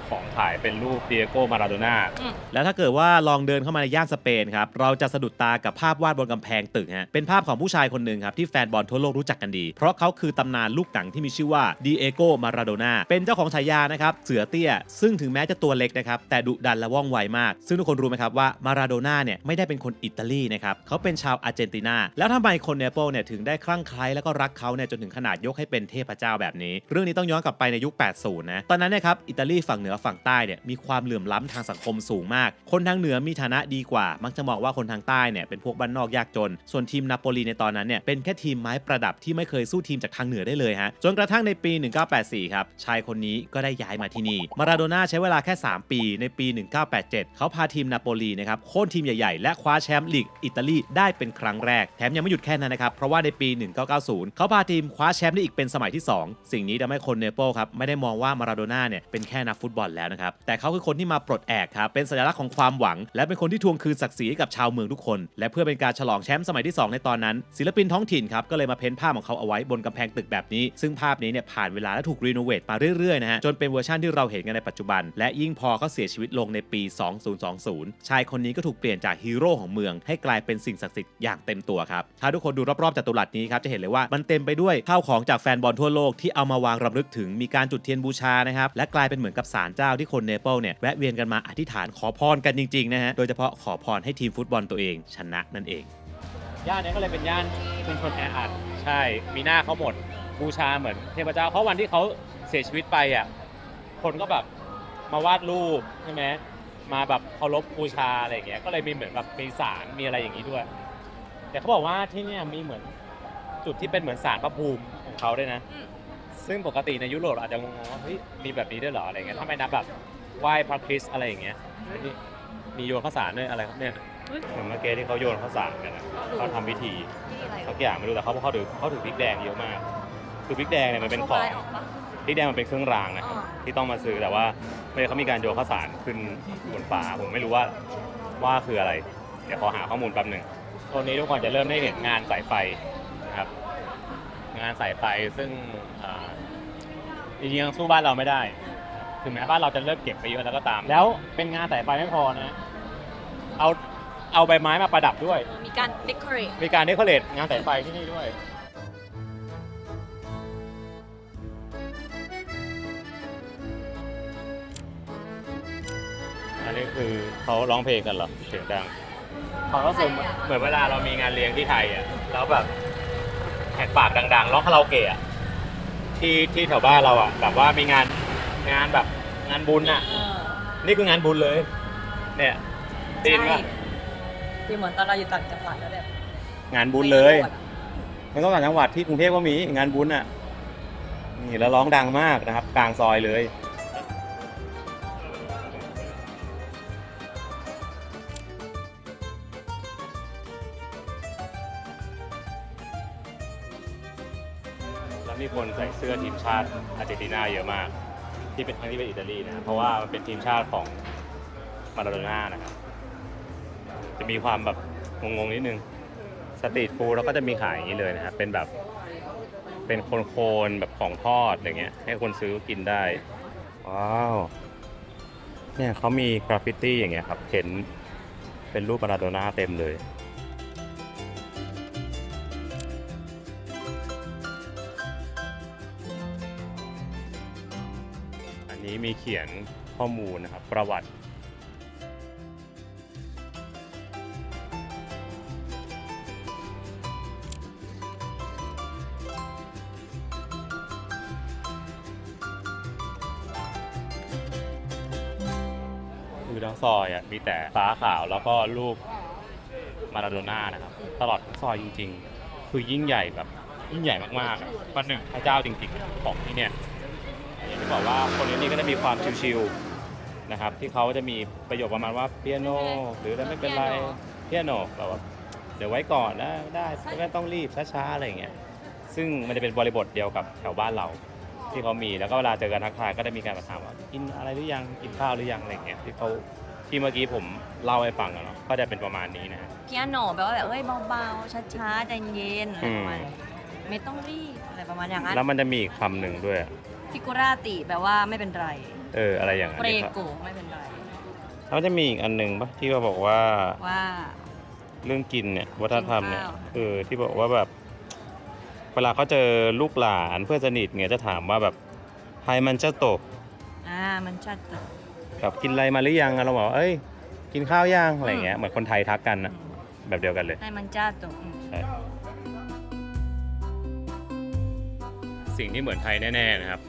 ของขายเป็นรูปเดียโก้มาราโดน่าแล้วถ้าเกิดว่าลองเดินเข้ามาในย่านสเปนครับเราจะสะดุดตากับภาพวาดบนกำแพงตึกฮะเป็นภาพของผู้ชายคนหนึ่งครับที่แฟนบอลทั่วโลกรู้จักกันดีเพราะเขาคือตำนานลูกหนังที่มีชื่อว่าดีเอโก้มาราโดน่าเป็นเจ้าของฉายานะครับเสือเตี้ยซึ่งถึงแม้จะตัวเล็กนะครับแต่ดุดันและว่องไวมากซึ่งทุกคนรู้ไหมครับว่ามาราโดน่าเนี่ยไม่ได้เป็นคนอิตาลีนะครับเขาเป็นชาวอาร์เจนตินาแล้วทำไมคนเนเปิลเนี่ยถึงได้คลั่งไคล้แล้วก็รักเขาเนี่ยจนถึงขนาดยกให้เป็นเทพเจ้าแบบนี้เรื่องนี้ต้องย้อนกลับไปในยุค 80 นะตอนนั้นนะครับอิตาลีฝั่งเหนือฝั่งใต้เนี่ยมีความเหลื่อมล้ำทางสังคมสูงมากคนทางเหนือมีฐานะดีกว่ามักจะมองว่าคนทางใต้เนี่ยเป็นพวกบ้านนอกยากจนส่วนทีมนาโปลีในตอนนั้นเนี่ยเป็นแค่ทีมไม้ประดับที่ไม่เคยสู้ทีมจากทางเหนือได้เลยฮะจนกระทั่งในปี 1984 ครับชายคนนี้ก็ได้ย้ายมาที่นี่มาราโดน่าใช้เวลาแค่ 3 ปีในปี 1987 เขาพาทีมนาโปลีนะครับโค่นทีมใหญ่ๆและคว้าแชมป์ลีกอิตาลีได้เป็นครั้งแรกแถมยังไม่หยุดแค่นั้นนะครับเพราะว่าในปี 1990 เขาพาทีมคว้าแชมป์ได้อีกเป็นสมัยที่ 2 สิ่งนี้ทำให้คนเนเปิลครับไม่ได้มองว่ามาราโดน่าเนี่ยเป็นแค่นักฟุตบอลแล้วนะครับแต่เขาคือคนที่มาปลดแอกครับเป็นสัญลักษณ์ของความหวังและเป็นคนที่ทวงคืนศักดิ์ศรีกับชาวเมืองทุกคนและเพื่อเป็นการฉลองแชมป์สมัยที่ 2 ในตอนนั้นศิลปินท้องถิ่นครับก็เลยมาเพ้นภาพของเขาเอาไว้บนกำแพงตึกแบบนี้ซึ่งภาพนี้เนี่ยผ่านเวลาและถูกรีโนเวทมาเรื่อยๆนะฮะจนเป็นเวอร์ชันที่เราเห็นกันในปัจจุบันและยิ่งพอเขาเสียชีวิตลงในปี 2020 ชายคนนี้ก็ถูกเปลี่ยนจากฮีโร่ของเมืองให้กลายเป็นสิ่งศักดิ์สิทธิ์อย่างเต็มตัวครับถ้าทุกคนดูรอบๆจัตุรัสนี้ครับจะเห็นเลยว่ามันเต็มไปด้วยข้าวของจากแฟนบอลทั่วโลกที่เอามาวางรำลึกถึงมีการจุดเทียนบูชานะครับและกลายเป็นเหมือนกับศาลเจ้าที่คนเนเปิลเนี่ยแวะเวียนกันมาอธิษฐานขอพรกันจริงๆนะฮะโดยเฉพาะขอพรให้ทีมฟุตบอลตัวเองชนะนั่นเองย่านนี้ก็เลยเป็นย่านชุมชนแออัดใช่มีหน้าเขาหมดบูชาเหมือนเทพเจ้าเพราะวันที่เขาเสียชีวิตไปอ่ะคนก็แบบมาวาดรูปใช่ไหมมาแบบเคารพบูชาอะไรอย่างเงี้ยก็เลยมีเหมือนแบบมีศาลมีอะไรอย่างงี้ด้วยแต่เขาบอกว่าที่นี่มีเหมือนจุดที่เป็นเหมือนศาลพระภูมิของเขาด้วยนะซึ่งปกติในยุโรปอาจจะงงว่าเฮ้ยมีแบบนี้ด้วยเหรออะไรเงี้ยถ้าไม่นับแบบไหว้พระคริสต์อะไรอย่างเงี้ยมีโยนข้าวสารด้วยอะไรครับเนี่ยเหมือนเมื่อกี้ที่เขาโยนข้าวสารกันนะเขาทำพิธีสักอย่างไม่รู้แต่เขาถือพริกแดงเยอะมากคือพริกแดงเนี่ยมันเป็นของพริกแดงมันเป็นเครื่องรางนะครับที่ต้องมาซื้อแต่ว่าไม่ได้เขามีการโยนข้าวสารขึ้นบนฟ้าผมไม่รู้ว่าคืออะไรเดี๋ยวขอหาข้อมูลแป๊บหนึ่งตอนนี้ทุกคนจะเริ่มได้เห็นงานสายไฟนะครับงานสายไฟซึ่งจริงๆยังสู้บ้านเราไม่ได้ถึงแม้บ้านเราจะเริ่มเก็บไปเยอะแล้วก็ตามแล้วเป็นงานสายไฟไม่พอนะเอาใบไม้มาประดับด้วยมีการเดคอเรทงานสายไฟที่นี่ด้วยอันนี้คือเขาร้องเพลงกันเหรอเสียงดังเขาก็เหมือนเวลาเรามีงานเลี้ยงที่ไทยอ่ะแล้วแบบแหกปากดังๆร้องคาราโอเกะที่แถวบ้านเราอ่ะแบบว่ามีงานแบบงานบุญอ่ะนี่คืองานบุญเลยเนี่ยตีนว่าที่เหมือนตอนเราอยู่ต่างจังหวัดแล้วแบบงานบุญเลยไม่ต้องต่างจังหวัดที่กรุงเทพก็มีงานบุญอ่ะ นี่แล้วร้องดังมากนะครับกลางซอยเลยแล้วมีคนใส่เสื้อทีมชาติอาร์เจนตินาเยอะมากที่เป็นทั้งที่เป็นอิตาลีนะเพราะว่ามันเป็นทีมชาติของมาราโดน่านะครับจะมีความแบบงงๆนิดนึงสตรีทฟู้ดเราก็จะมีขายอย่างนี้เลยนะครับเป็นแบบเป็นโคนๆแบบของทอดอะไรเงี้ยให้คนซื้อกินได้ว้าวเนี่ยเขามีกราฟฟิตี้อย่างเงี้ยครับเห็นเป็นรูปมาราโดน่าเต็มเลยอันนี้มีเขียนข้อมูลนะครับประวัติคือทั้งซอยอ่ะมีแต่ฟ้าขาวแล้วก็รูปมาราโดน่านะครับตลอดทั้งซอยจริงๆคือยิ่งใหญ่แบบยิ่งใหญ่มากๆอะประหนึ่งพระเจ้าจริงๆของที่เนี่ยอย่างที่บอกว่าคนนี้ก็จะมีความชิลๆนะครับที่เขาจะมีประโยคประมาณว่าเปียโนหรืออะไรไม่เป็นไรเปียโนแบบว่าเดี๋ยวไว้ก่อนนะได้ไม่ต้องรีบช้าๆอะไรอย่างเงี้ยซึ่งมันจะเป็นบริบทเดียวกับแถวบ้านเราที่เขามีแล้วก็เวลาเจอกันทักทายก็จะมีการมาถามว่ากินอะไรหรือยังกินข้าวหรือยังอะไรอย่างเงี้ยที่เมื่อกี้ผมเล่าให้ฟังอะเนาะก็จะเป็นประมาณนี้นะ เปียโนแปลว่าแบบเบาๆช้าๆใจเย็นอะไรประมาณนี้ไม่ต้องรีบอะไรประมาณอย่างนั้น แล้วมันจะมีอีกคำหนึ่งด้วย ฟิกูราติแปลว่าไม่เป็นไร อะไรอย่างนั้น เปร ครับ โกไม่เป็นไร แล้วจะมีอีกอันหนึ่งปะที่ว่าบอกว่า ว่า เรื่องกินเนี่ยวัฒนธรรมเนี่ย กินข้าว ที่บอกว่าแบบเวลาเขาเจอลูกหลานเพื่อนสนิทเนี่ยจะถามว่าแบบไฮมันจะโตก มันชัดจ้ะ แบบกินอะไรมาหรือยังเราบอกว่าเอ้ยกินข้าวยังอะไรอย่างเงี้ยเหมือนคนไทยทักกันนะแบบเดียวกันเลย ให้มันจ้าตก ใช่สิ่งที่เหมือนไทยแน่ๆนะครับ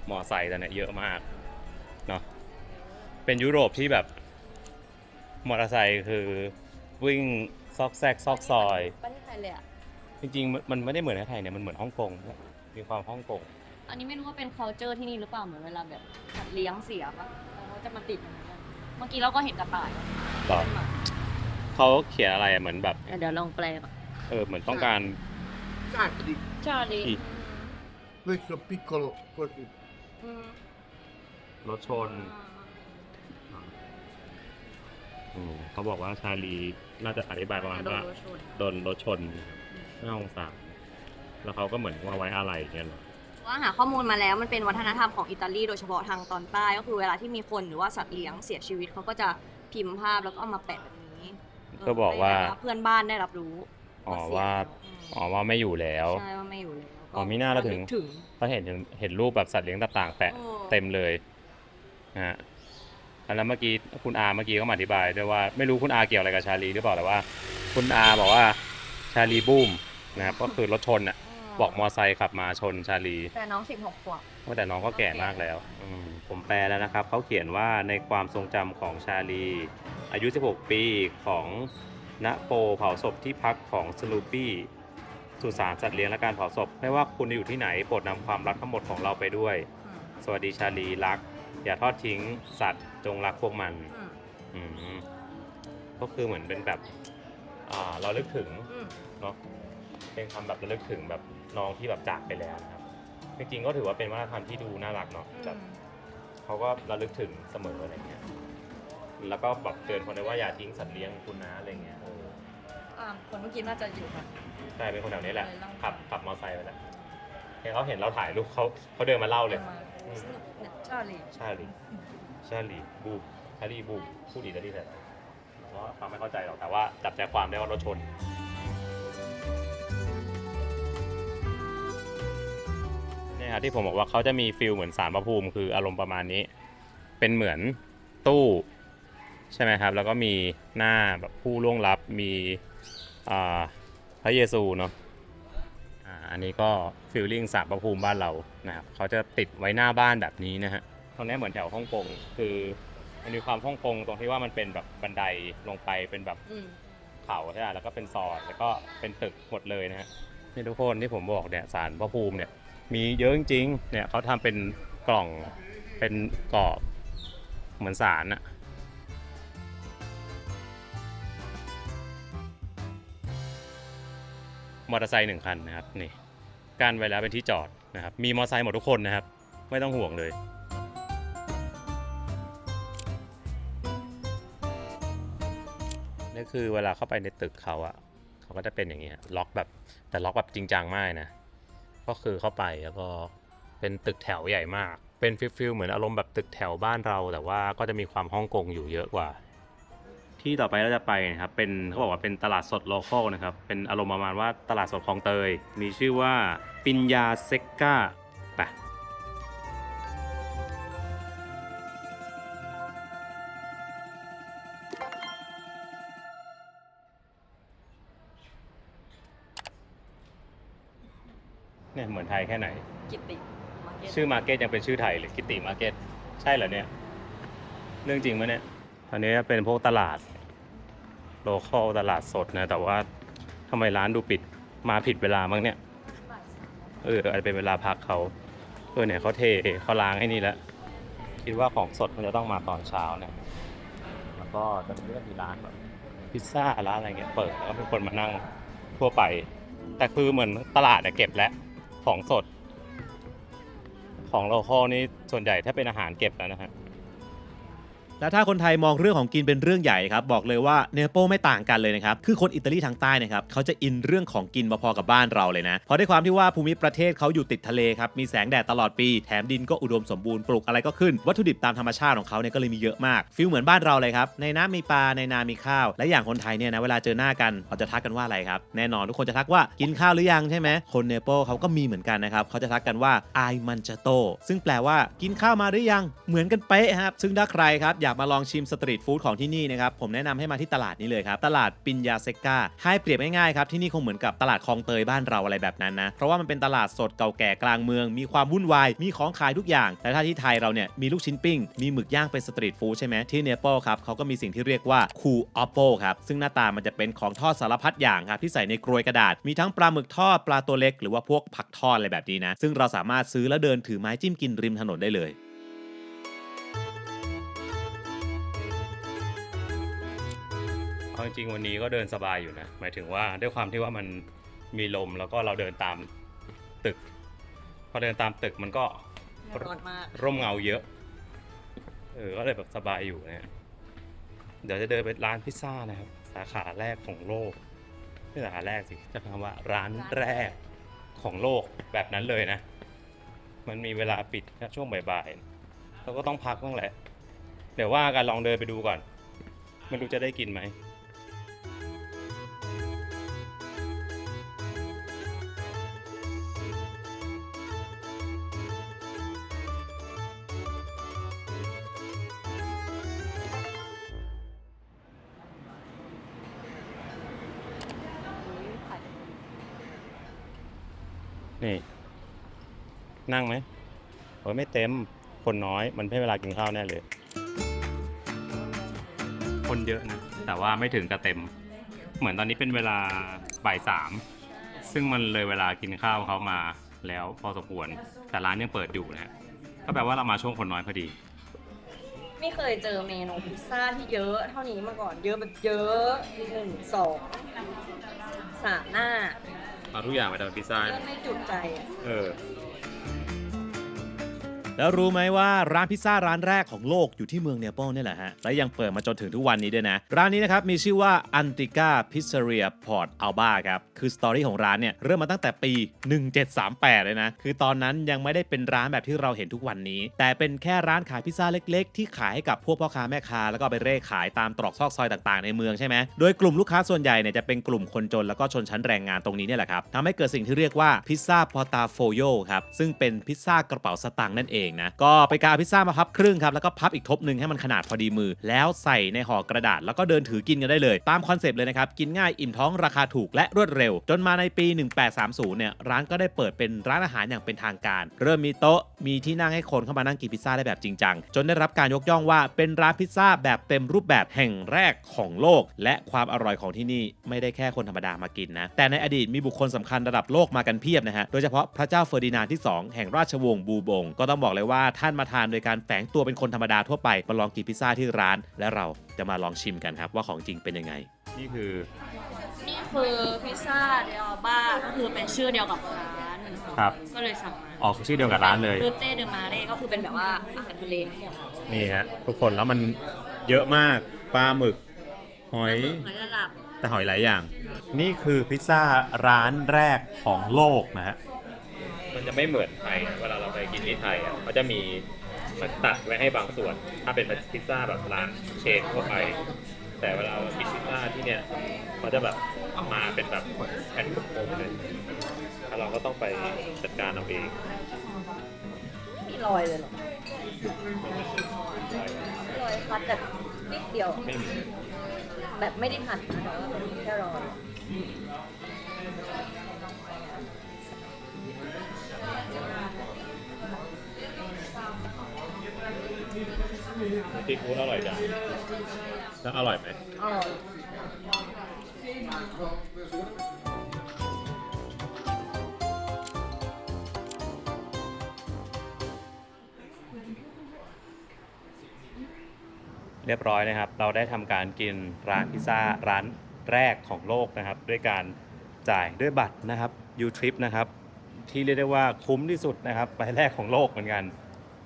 มอไซค์ตอนนี้เยอะมากเนาะเป็นยุโรปที่แบบมอเตอร์ไซค์คือวิ่งซอกแซกซอกซอย ประเทศไทยเลยอ่ะ จริงๆมันไม่ได้เหมือนในไทยเนี่ยมันเหมือนฮ่องกงมีความฮ่องกง อันนี้ไม่รู้ว่าเป็น culture ที่นี่หรือเปล่าเหมือนเวลาแบบสัตว์เลี้ยงเสียปะเขาจะมาติดอย่างนั้นกันเมื่อกี้เราก็เห็นกระต่าย หรอ เขาเขียนอะไรอะเหมือนแบบ เดี๋ยวลองแปลก่อน เหมือนต้องการ Sacri, ชาลี questo piccolo così. รถชนเขาบอกว่าชาลีน่าจะอธิบายประมาณว่าโดนรถชนน่าสงสารแล้วเขาก็เหมือนว่าไว้อะไรอย่างเงี้ยเหรอ ว่าหาข้อมูลมาแล้วมันเป็นวัฒนธรรมของอิตาลีโดยเฉพาะทางตอนใต้ก็คือเวลาที่มีคนหรือว่าสัตว์เลี้ยงเสียชีวิตเขาก็จะพิมพ์ภาพแล้วก็เอามาแปะแบบนี้ ก็บอกว่า ให้เพื่อนบ้านได้รับรู้ ว่าไม่อยู่แล้ว ใช่ว่าไม่อยู่แล้ว มีหน้าเราถึง นึกถึง เพราะเห็นรูปแบบสัตว์เลี้ยงต่างๆแปะ โอ้ เต็มเลยนะฮะแล้วเมื่อกี้คุณอาเมื่อกี้ก็มาอธิบายด้วยว่าไม่รู้คุณอาเกี่ยวอะไรกับชาลีหรือเปล่าแต่ว่า คุณอาบอกว่าชาลีบูมนะครับก็คือรถชนอ่ะบอกมอไซค์ขับมาชนชาลี แต่น้อง16 ขวบ แต่น้องก็แก่มากแล้วผมแปลแล้วนะครับเขาเขียนว่าในความทรงจำของชาลีอายุ 16 ปีของณโปเผาศพที่พักของสลูปี้สุสานสัตว์เลี้ยงและการเผาศพไม่ว่าคุณจะอยู่ที่ไหนโปรดนำความรักทั้งหมดของเราไปด้วย สวัสดีชาลีรักอย่าทอดทิ้งสัตว์จงรักพวกมันก็คือเหมือนเป็นแบบเราลึกถึงเนาะเป็นคำแบบระลึกถึงแบบน้องที่แบบจากไปแล้วนะครับจริงๆก็ถือว่าเป็นวัฒนธรรมที่ดูน่ารักเนาะแบบเขาก็ระลึกถึงเสมออะไรเงี้ยแล้วก็แบบเตือนคนด้วยว่าอย่าทิ้งสัตว์เลี้ยงคุณนะอะไรเงี้ยคนเมื่อกี้น่าจะอยู่ค่ะ ใช่เป็นคนแถวนี้แหละขับมอเตอร์ไซค์ไปแล้วเขาเห็นเราถ่ายรูปเขาเดินมาเล่าเลย ชาลี ชาลีบูมชาลีบูมพูดอิตาลีแต่เพราะฟังไม่เข้าใจหรอกแต่ว่าจับใจความได้ว่ารถชนเนี่ยครับที่ผมบอกว่าเขาจะมีฟิลเหมือนศาลพระภูมิคืออารมณ์ประมาณนี้เป็นเหมือนตู้ใช่ไหมครับแล้วก็มีหน้าแบบผู้ล่วงลับมีพระเยซูเนาะอันนี้ก็ฟีลลิ่งศาลพระภูมิบ้านเรานะครับเขาจะติดไว้หน้าบ้านแบบนี้นะฮะตรงนี้เหมือนแถวฮ่องกงคือมันมีความฮ่องกงตรงที่ว่ามันเป็นแบบบันไดลงไปเป็นแบบเขาใช่ไหมแล้วก็เป็นซอยแล้วก็เป็นตึกหมดเลยนะฮะนี่ทุกคนที่ผมบอกเนี่ยศาลพระภูมิเนี่ย มีเยอะจริงๆเนี่ยเขาทำเป็นกล่องเป็นกรอบเหมือนสารอะมอเตอร์ไซค์1 คันนะครับนี่กั้นไว้แล้วเป็นที่จอดนะครับมีมอเตอร์ไซค์หมดทุกคนนะครับไม่ต้องห่วงเลยนี่คือเวลาเข้าไปในตึกเขาอะเขาก็จะเป็นอย่างนี้ล็อกแบบแต่ล็อกแบบจริงจังมากนะก็คือเข้าไปแล้วก็เป็นตึกแถวใหญ่มากเป็นฟิลเหมือนอารมณ์แบบตึกแถวบ้านเราแต่ว่าก็จะมีความฮ่องกงอยู่เยอะกว่าที่ต่อไปเราจะไปนะครับเป็นเขาบอกว่าเป็นตลาดสดโลคอลนะครับเป็นอารมณ์ประมาณว่าตลาดสดคลองเตยมีชื่อว่าปิญญาเซกก้าไปเนี่ยเหมือนไทยแค่ไหน กิตติมาร์เก็ต ชื่อมาร์เก็ตยังเป็นชื่อไทยเลยกิติมาร์เก็ตใช่เหรอเนี่ยเรื่องจริงไหมเนี่ยอันนี้เป็นพวกตลาดโลคอลตลาดสดนะแต่ว่าทำไมร้านดูปิดมาผิดเวลามั้งเนี่ยอาจจะเป็นเวลาพักเขาเนี่ยเขาล้างไอ้นี่แล้วคิดว่าของสดมันจะต้องมาตอนเช้าเนี่ยแล้วก็จะมีร้านแบบพิซซ่าร้านอะไรเงี้ยเปิดแล้วก็เป็นคนมานั่งทั่วไปแต่คือเหมือนตลาดเนี่ยเก็บแล้วของสดของโลคอลนี่ส่วนใหญ่ถ้าเป็นอาหารเก็บแล้วนะฮะ และถ้าคนไทยมองเรื่องของกินเป็นเรื่องใหญ่ครับบอกเลยว่าเนโปไม่ต่างกันเลยนะครับคือคนอิตาลีทางใต้นะครับเขาจะอินเรื่องของกินพอๆกับบ้านเราเลยนะเพราะด้วยความที่ว่าภูมิประเทศเขาอยู่ติดทะเลครับมีแสงแดดตลอดปีแถมดินก็อุดมสมบูรณ์ปลูกอะไรก็ขึ้นวัตถุดิบตามธรรมชาติของเขาเนี่ยก็เลยมีเยอะมากฟีลเหมือนบ้านเราเลยครับในน้ำมีปลาในนามีข้าวและอย่างคนไทยเนี่ยนะเวลาเจอหน้ากันเราจะทักกันว่าอะไรครับแน่นอนทุกคนจะทักว่ากินข้าวหรือยังใช่ไหมคนเนโปเขาก็มีเหมือนกันนะครับเขาจะทักกันว่าไอมันจาโตซึ่งแปลว่ากินข้าวมาหรือยังเหมือนกันเป๊ะครับซึ่งถ้าใครครับอยากมาลองชิมสตรีทฟู้ดของที่นี่นะครับผมแนะนำให้มาที่ตลาดนี้เลยครับตลาดปิญญาเซกก้าให้เปรียบง่ายๆครับที่นี่คงเหมือนกับตลาดคลองเตยบ้านเราอะไรแบบนั้นนะเพราะว่ามันเป็นตลาดสดเก่าแก่กลางเมืองมีความวุ่นวายมีของขายทุกอย่างแต่ถ้าที่ไทยเราเนี่ยมีลูกชิ้นปิ้งมีหมึกย่างเป็นสตรีทฟู้ดใช่ไหมที่เนเปิลครับเขาก็มีสิ่งที่เรียกว่าคูออปโปครับซึ่งหน้าตามันจะเป็นของทอดสารพัดอย่างครับที่ใส่ในกรวยกระดาษมีทั้งปลาหมึกทอดปลาตัวเล็กหรือว่าพวกผักทอดอะไรแบบนี้นะซึ่งเราสามารถซื้อแล้วเดินถือไม้จิ้มกินริมถนนได้เลยจริงๆวันนี้ก็เดินสบายอยู่นะหมายถึงว่าด้วยความที่ว่ามันมีลมแล้วก็เราเดินตามตึกพอเดินตามตึกมันก็ ร้อนมาก ร่มเงาเยอะก็เลยแบบสบายอยู่นะเดี๋ยวจะเดินไปร้านพิซซ่านะครับสาขาแรกของโลกไม่สาขาแรกสิจะคำว่าร้านแรกของโลกแบบนั้นเลยนะมันมีเวลาปิดช่วงบ่ายๆเราก็ต้องพักบ้างแหละเดี๋ยวว่ากันลองเดินไปดูก่อนไม่รู้จะได้กินไหมนี่นั่งไหมไม่เต็มคนน้อยมันไม่เวลากินข้าวแน่เลยคนเยอะนะแต่ว่าไม่ถึงกับเต็มเหมือนตอนนี้เป็นเวลาบ่าย3ซึ่งมันเลยเวลากินข้าวเขามาแล้วพอสมควรแต่ร้านยังเปิดอยู่นะก็แปลว่าเรามาช่วงคนน้อยพอดีไม่เคยเจอเมนูพิซซ่าที่เยอะเท่านี้มาก่อนเยอะแบบเยอะ1 2 3 หน้าเอาทุกอย่างไปทำพิซซ่าไม่จุใจแล้วรู้ไหมว่าร้านพิซซ่าร้านแรกของโลกอยู่ที่เมืองเนเปิลนี่แหละฮะและยังเปิดมาจนถึงทุกวันนี้ด้วยนะร้านนี้นะครับมีชื่อว่า Antica Pizzeria Port Alba ครับคือสตอรี่ของร้านเนี่ยเริ่มมาตั้งแต่ปี1738เลยนะคือตอนนั้นยังไม่ได้เป็นร้านแบบที่เราเห็นทุกวันนี้แต่เป็นแค่ร้านขายพิซซ่าเล็กๆที่ขายให้กับพวกพ่อค้าแม่ค้าแล้วก็ไปเร่ขายตามตรอกซอกซอยต่างๆในเมืองใช่ไหมโดยกลุ่มลูกค้าส่วนใหญ่เนี่ยจะเป็นกลุ่มคนจนแล้วก็ชนชั้นแรงงานตรงนี้เนี่ยแหละครับทำให้เกิดสิ่งที่เรียกว่าพิซซ่าพอร์ตาโฟโยครับซึ่งเป็นพิซซ่ากระเป๋าสตางค์นั่นเอง องนะก็ไปกาพิซซ่ามาพับครึ่งครับแล้วก็พับอีกทบหนึ่งให้มันขนาดพอดีมือแล้วใส่ในห่อกระดาษแล้วก็เดินถือกินกันได้เลยตามคอนเซปต์เลยนะครับกินง่ายอิ่มท้องราคาถูกและรวดเร็วจนมาในปี 1830 เนี่ยร้านก็ได้เปิดเป็นร้านอาหารอย่างเป็นทางการเริ่มมีโต๊ะมีที่นั่งให้คนเข้ามานั่งกินพิซซ่าได้แบบจริงจังจนได้รับการยกย่องว่าเป็นร้านพิซซ่าแบบเต็มรูปแบบแห่งแรกของโลกและความอร่อยของที่นี่ไม่ได้แค่คนธรรมดามากินนะแต่ในอดีตมีบุคคลสำคัญระดับโลกมากันเพียบนะฮะโดยเฉพาะพระเจ้าเฟอร์ดินานด์ที่ 2 แห่งราชวงศ์บูบงก็ต้องบอกเลยว่าท่านมาทานโดยการแฝงตัวเป็นคนธรรมดาทั่วไปมาลองกินพิซซ่าที่ร้านและเราจะมาลองชิมกันครับว่าของจริงเป็นยังไง นี่คือ นี่คือพิซซ่าเดลบ้าก็คือเป็นชื่อเดียวกับร้าน ครับ ก็เลยสั่งมา ออกชื่อเดียวกับร้านเลย รูเต้เดมาเร่ก็คือเป็นแบบว่าอาหารทะเล นี่ฮะทุกคนแล้วมันเยอะมากปลาหมึกหอย หอยระดับ แต่หอยหลายอย่าง นี่คือพิซซ่าร้านแรกของโลกนะฮะมันจะไม่เหมือนไทยเวลาเราไปกินที่ไทยอ่ะเขาจะมีมันตัดไว้ให้บางส่วน ถ้าเป็นพิซซ่าแบบร้านเชนทั่วไป แต่เวลาเรากินพิซซ่าที่เนี่ยเขาจะแบบมาเป็นแบบแผ่นกลมๆเลยถ้าเราก็ต้องไปจัดการเอาเอง มีรอยเลยเหรอรอยคัดแบบนิดเดียว ไม่มี แบบไม่ได้หั่นนะแต่ว่าเป็นแค่รอย ซีฟู้ดอร่อยจังแล้วอร่อยไหม อร่อย เรียบร้อยนะครับ เราได้ทำการกินร้านพิซซ่าร้านแรกของโลกนะครับ ด้วยการจ่ายด้วยบัตรนะครับ U-Trip นะครับ ที่เรียกได้ว่าคุ้มที่สุดนะครับใบแรกของโลกเหมือนกัน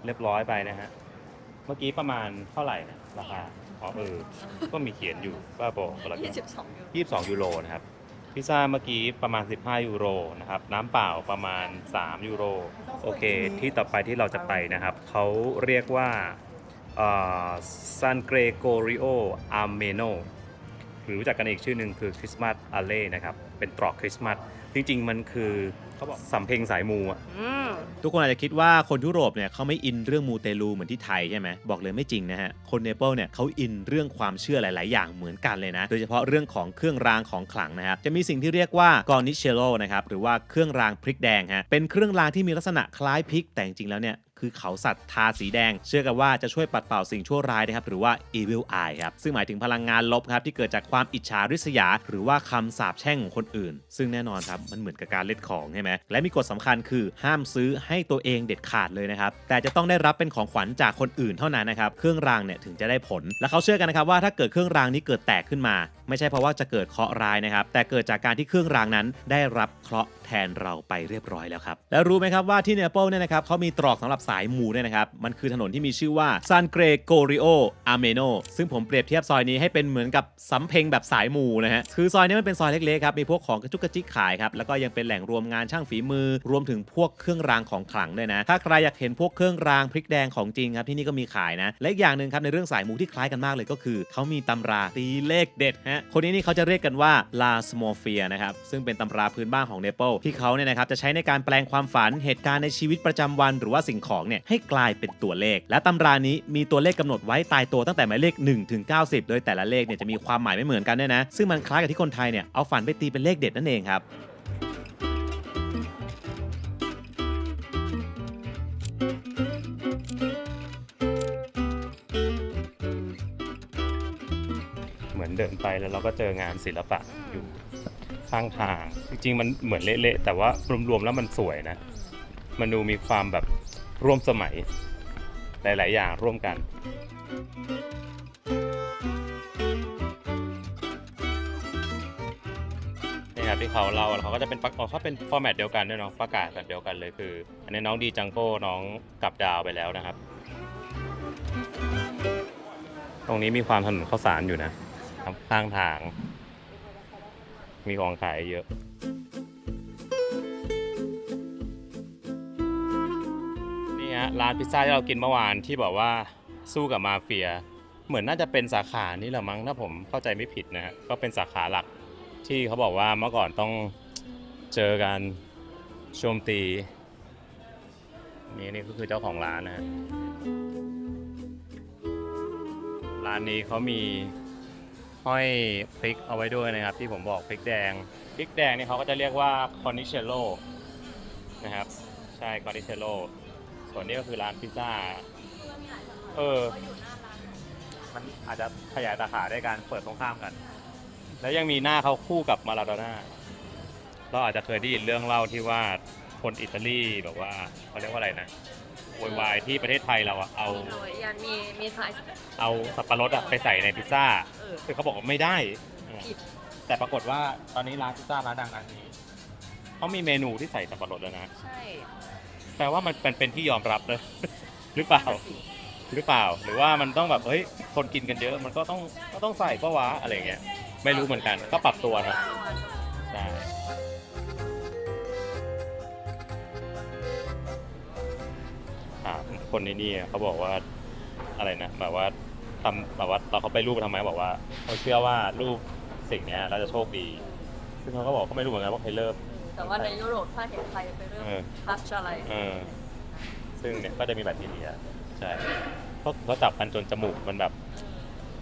เรียบร้อยไปนะฮะ เมื่อกี้ประมาณเท่าไหร่นะราคาก็มีเขียนอยู่ว่าบอกอะไรกัน 22 ยูโรนะครับ พิซซ่าเมื่อกี้ประมาณ 15 ยูโรนะครับ น้ำเปล่าประมาณ 3 ยูโร โอเค ที่ต่อไปที่เราจะไปนะครับ เขาเรียกว่าSan Gregorio Armeno หรือรู้จักกันอีกชื่อหนึ่งคือคริสต์มาสอาเล่นะครับเป็นตรอกคริสต์มาสจริงๆมันคือเขาบอกสำเพ็งสายมูอ่ะ ทุกคนอาจจะคิดว่าคนยุโรปเนี่ยเขาไม่อินเรื่องมูเตลูเหมือนที่ไทยใช่ไหมบอกเลยไม่จริงนะฮะคนเนเปิลเนี่ยเขาอินเรื่องความเชื่อหลายๆอย่างเหมือนกันเลยนะโดยเฉพาะเรื่องของเครื่องรางของขลังนะครับจะมีสิ่งที่เรียกว่ากอนิเชโลนะครับหรือว่าเครื่องรางพริกแดงฮะเป็นเครื่องรางที่มีลักษณะคล้ายพริกแต่จริงๆแล้วเนี่ยคือเขาสัตว์ทาสีแดงเชื่อกันว่าจะช่วยปัดเป่าสิ่งชั่วร้ายนะครับหรือว่า evil eye ครับซึ่งหมายถึงพลังงานลบครับที่เกิดจากความอิจฉาริษยาหรือว่าคำสาปแช่งของคนอื่นซึ่งแน่นอนครับมันเหมือนกับการเล่นของใช่ไหมและมีกฎสำคัญคือห้ามซื้อให้ตัวเองเด็ดขาดเลยนะครับแต่จะต้องได้รับเป็นของขวัญจากคนอื่นเท่านั้นนะครับเครื่องรางเนี่ยถึงจะได้ผลและเขาเชื่อกันนะครับว่าถ้าเกิดเครื่องรางนี้เกิดแตกขึ้นมาไม่ใช่เพราะว่าจะเกิดเคราะห์ร้ายนะครับแต่เกิดจากการที่เครื่องรางนั้นได้รับเคราะห์แทนเราไปเรียบร้อยแล้วครับแล้วรู้ไหมครับว่าที่เนเปิลเนี่ยนะครับเขามีตรอกสำหรับสายมูด้วยนะครับมันคือถนนที่มีชื่อว่า San Gregorio Armeno ซึ่งผมเปรียบเทียบซอยนี้ให้เป็นเหมือนกับสำเพ็งแบบสายมูนะฮะคือซอยนี้มันเป็นซอยเล็กๆครับมีพวกของกระจุกกระจิกขายครับแล้วก็ยังเป็นแหล่งรวมงานช่างฝีมือรวมถึงพวกเครื่องรางของขลังด้วยนะถ้าใครอยากเห็นพวกเครื่องรางพริกแดงของจริงครับที่นี่ก็มีขายนะและอีกอย่างหนึ่งครับในเรื่องสายมูที่คล้ายกันมากเลยก็คือเขามีตำราตีเลขเด็ดฮะคนนี้นี่เขาจะเรียกกันว่า La Smorfia นะครับซึ่งเป็นตำราพื้นบ้านของเนเปิลที่เขาเนี่ยนะครับจะใช้ในการแปลงความฝันเหตุการณ์ในชีวิตประจำวันหรือว่าสิ่งของเนี่ยให้กลายเป็นตัวเลขและตำรานี้มีตัวเลขกำหนดไว้ตายตัวตั้งแต่หมายเลข1ถึง90โดยแต่ละเลขเนี่ยจะมีความหมายไม่เหมือนกันด้วยนะซึ่งมันคล้ายกับที่คนไทยเนี่ยเอาฝันไปตีเป็นเลขเด็ดนั่นเองครับเหมือนเดินไปแล้วเราก็เจองานศิลปะอยู่ข้างทางจริงๆมันเหมือนเละๆแต่ว่ารวมๆแล้วมันสวยนะมันดูมีความแบบร่วมสมัยหลายๆอย่างร่วมกันนี่ครับที่เขาเล่าเขาก็จะเป็นเขาเป็นฟอร์แมตเดียวกันด้วยเนาะประกาศแบบเดียวกันเลยคืออันนี้น้องดีจังโก้น้องกลับดาวไปแล้วนะครับตรงนี้มีความถนนข้าวสารอยู่นะข้างทางมีของขายเยอะนี่ฮะร้านพิซซ่าที่เรากินเมื่อวานที่บอกว่าสู้กับมาเฟียเหมือนน่าจะเป็นสาขานี้แหละมั้งถ้าผมเข้าใจไม่ผิดนะฮะก็เป็นสาขาหลักที่เขาบอกว่าเมื่อก่อนต้องเจอกันโจมตี นี่ก็คือเจ้าของร้านนะฮะร้านนี้เขามีห้อยพริกเอาไว้ด้วยนะครับที่ผมบอกพริกแดงนี่เขาก็จะเรียกว่าคอนนิเชโลนะครับใช่คอนนิเชโลส่วนนี้ก็คือร้านพิซซ่ามันอาจจะขยายสาขาได้การเปิดตรงข้ามกันแล้วยังมีหน้าเขาคู่กับมาราโดน่าเราอาจจะเคยได้ยินเรื่องเล่าที่ว่าคนอิตาลีแบบว่าเขาเรียกว่าอะไรนะโวยวายที่ประเทศไทยเราอะเอา ยันมีสาย เอาสับปะรดอะไปใส่ในพิซซ่าคือเขาบอกว่าไม่ได้ ผิด แต่ปรากฏว่าตอนนี้ร้านพิซซ่าร้านดังร้านนี้เขามีเมนูที่ใส่สับปะรดแล้วนะ ใช่ แปลว่ามันเป็นที่ยอมรับเลย หรือเปล่าหรือว่ามันต้องแบบเฮ้ยคนกินกันเยอะมันก็ต้องใส่ปะวะอะไรเงี้ยไม่รู้เหมือนกันก็ปรับตัวนะใช่คนในนี่เขาบอกว่าอะไรนะแบบว่าทำแบบว่าเราเขาไปรูปทำไมบอกว่าเขาเชื่อว่ารูปสิ่งนี้เราจะโชคดีซึ่งเขาก็บอกเขาไม่รู้เหมือนกันว่าใครเริ่ม แต่ว่าในยุโรปถ้าเห็นใครไปเรื่องทัชอะไร ซึ่งเนี่ยก็จะมีแบคทีเรียใช่เขาจับกันจนจมูกมันแบบ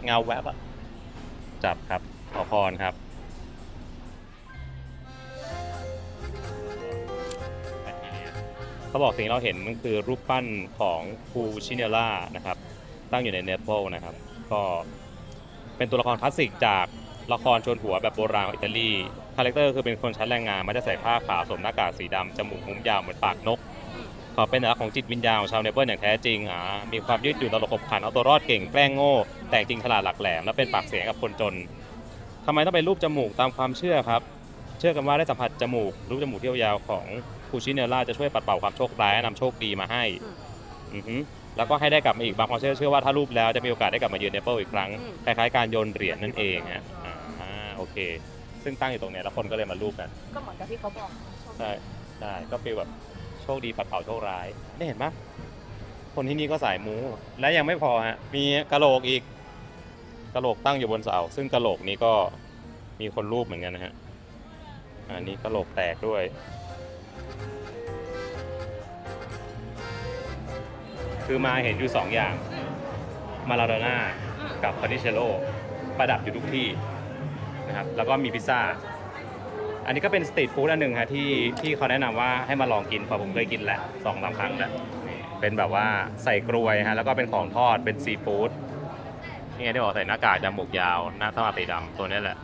เงาแวบอะจับครับขอพรครับแบคทีเรียเขาบอกสิ่งที่เราเห็นมันคือรูปปั้นของปูชิเนล่านะครับตั้งอยู่ในเนเปิลนะครับก็เป็นตัวละครคลาสสิกจากละครชนหัวแบบโบราณของอิตาลีคาแรคเตอร์คือเป็นคนชั้นแรงงานมันจะใส่ผ้าขาวสวมหน้ากากสีดำจมูกมุ้มยาวเหมือนปากนกขอเป็นเอกลักษณ์ของจิตวิญญาณของชาวเนเปิลอย่างแท้จริงมีความยืดหยุ่นตลกขบขันเอาตัวรอดเก่งแกล้งโง่แต่จริงฉลาดหลักแหลมและเป็นปากเสียงกับคนจนทำไมต้องเป็นรูปจมูกตามความเชื่อครับเชื่อกันว่าได้สัมผัสจมูกรูปจมูกที่ยาวๆของปูชิเนล่าจะช่วยปัดเป่าความโชคร้ายนำโชคดีมาให้แล้วก็ให้ได้กลับมาอีกบางความเชื่อว่าถ้ารูปแล้วจะมีโอกาสได้กลับมาเยือนเนเปิลอีกครั้งคล้ายๆการโยนเหรียญนั่นเองฮะโอเคซึ่งตั้งอยู่ตรงนี้แล้วคนก็เลยมารูปกันก็เหมือนกับที่เขาบอกใช่ก็ฟีลแบบโชคดีปัดเป่าโชคร้ายได้เห็นปะคนที่นี่ก็สายมูและยังไม่พอฮะมีกะโหลกอีกกะโหลกตั้งอยู่บนเสาซึ่งกะโหลกนี้ก็มีคนรูปเหมือนกันนะฮะอันนี้กะโหลกแตกด้วยคือมาเห็นอยู่2อย่างมาราโดน่ากับคานิเชโลประดับอยู่ทุกที่นะครับแล้วก็มีพิซซ่าอันนี้ก็เป็นสตรีทฟู้ดอันหนึ่งฮะที่เขาแนะนำว่าให้มาลองกินเพราะผมเคยกินแหละ2-3 ครั้งแล้วเป็นแบบว่าใส่กรวยฮะแล้วก็เป็นของทอดเป็นซีฟู้ดนี่ไงที่บอกใส่หน้ากากจมูกยาวหน้าตาสีดำตัวนี้แหละ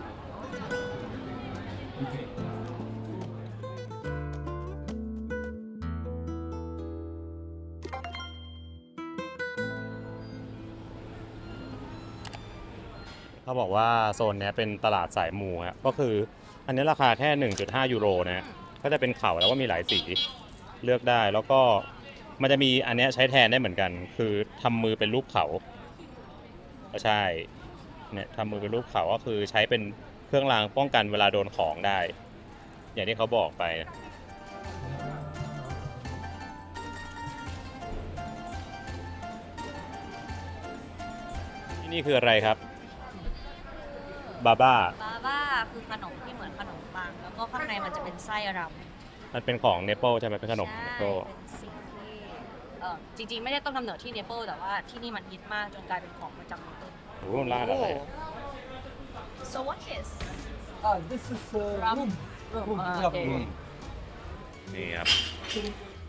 เขาบอกว่าโซนนี้เป็นตลาดสายมูฮะก็คืออันนี้ราคาแค่ 1.5 ยูโรนะก็จะเป็นเข่าแล้วก็มีหลายสีเลือกได้แล้วก็มันจะมีอันนี้ใช้แทนได้เหมือนกันคือทำมือเป็นรูปเขาก็ใช่เนี่ยทำมือเป็นรูปเขาก็คือใช้เป็นเครื่องรางป้องกันเวลาโดนของได้อย่างที่เขาบอกไปที่นี่คืออะไรครับบาบ้าคือขนมที่เหมือนขนมปังแล้วก็ข้างในมันจะเป็นไส้รำมันเป็นของเนเปิลใช่ไหมเป็นขนมเนเปิลเป็นสิ่งที่จริงๆไม่ได้ต้นกำเนิดที่เนเปิลแต่ว่าที่นี่มันฮิตมากจนกลายเป็นของประจำเนเปิลโอ้ร้านอะไร So what is this is rum rum นี่ครับ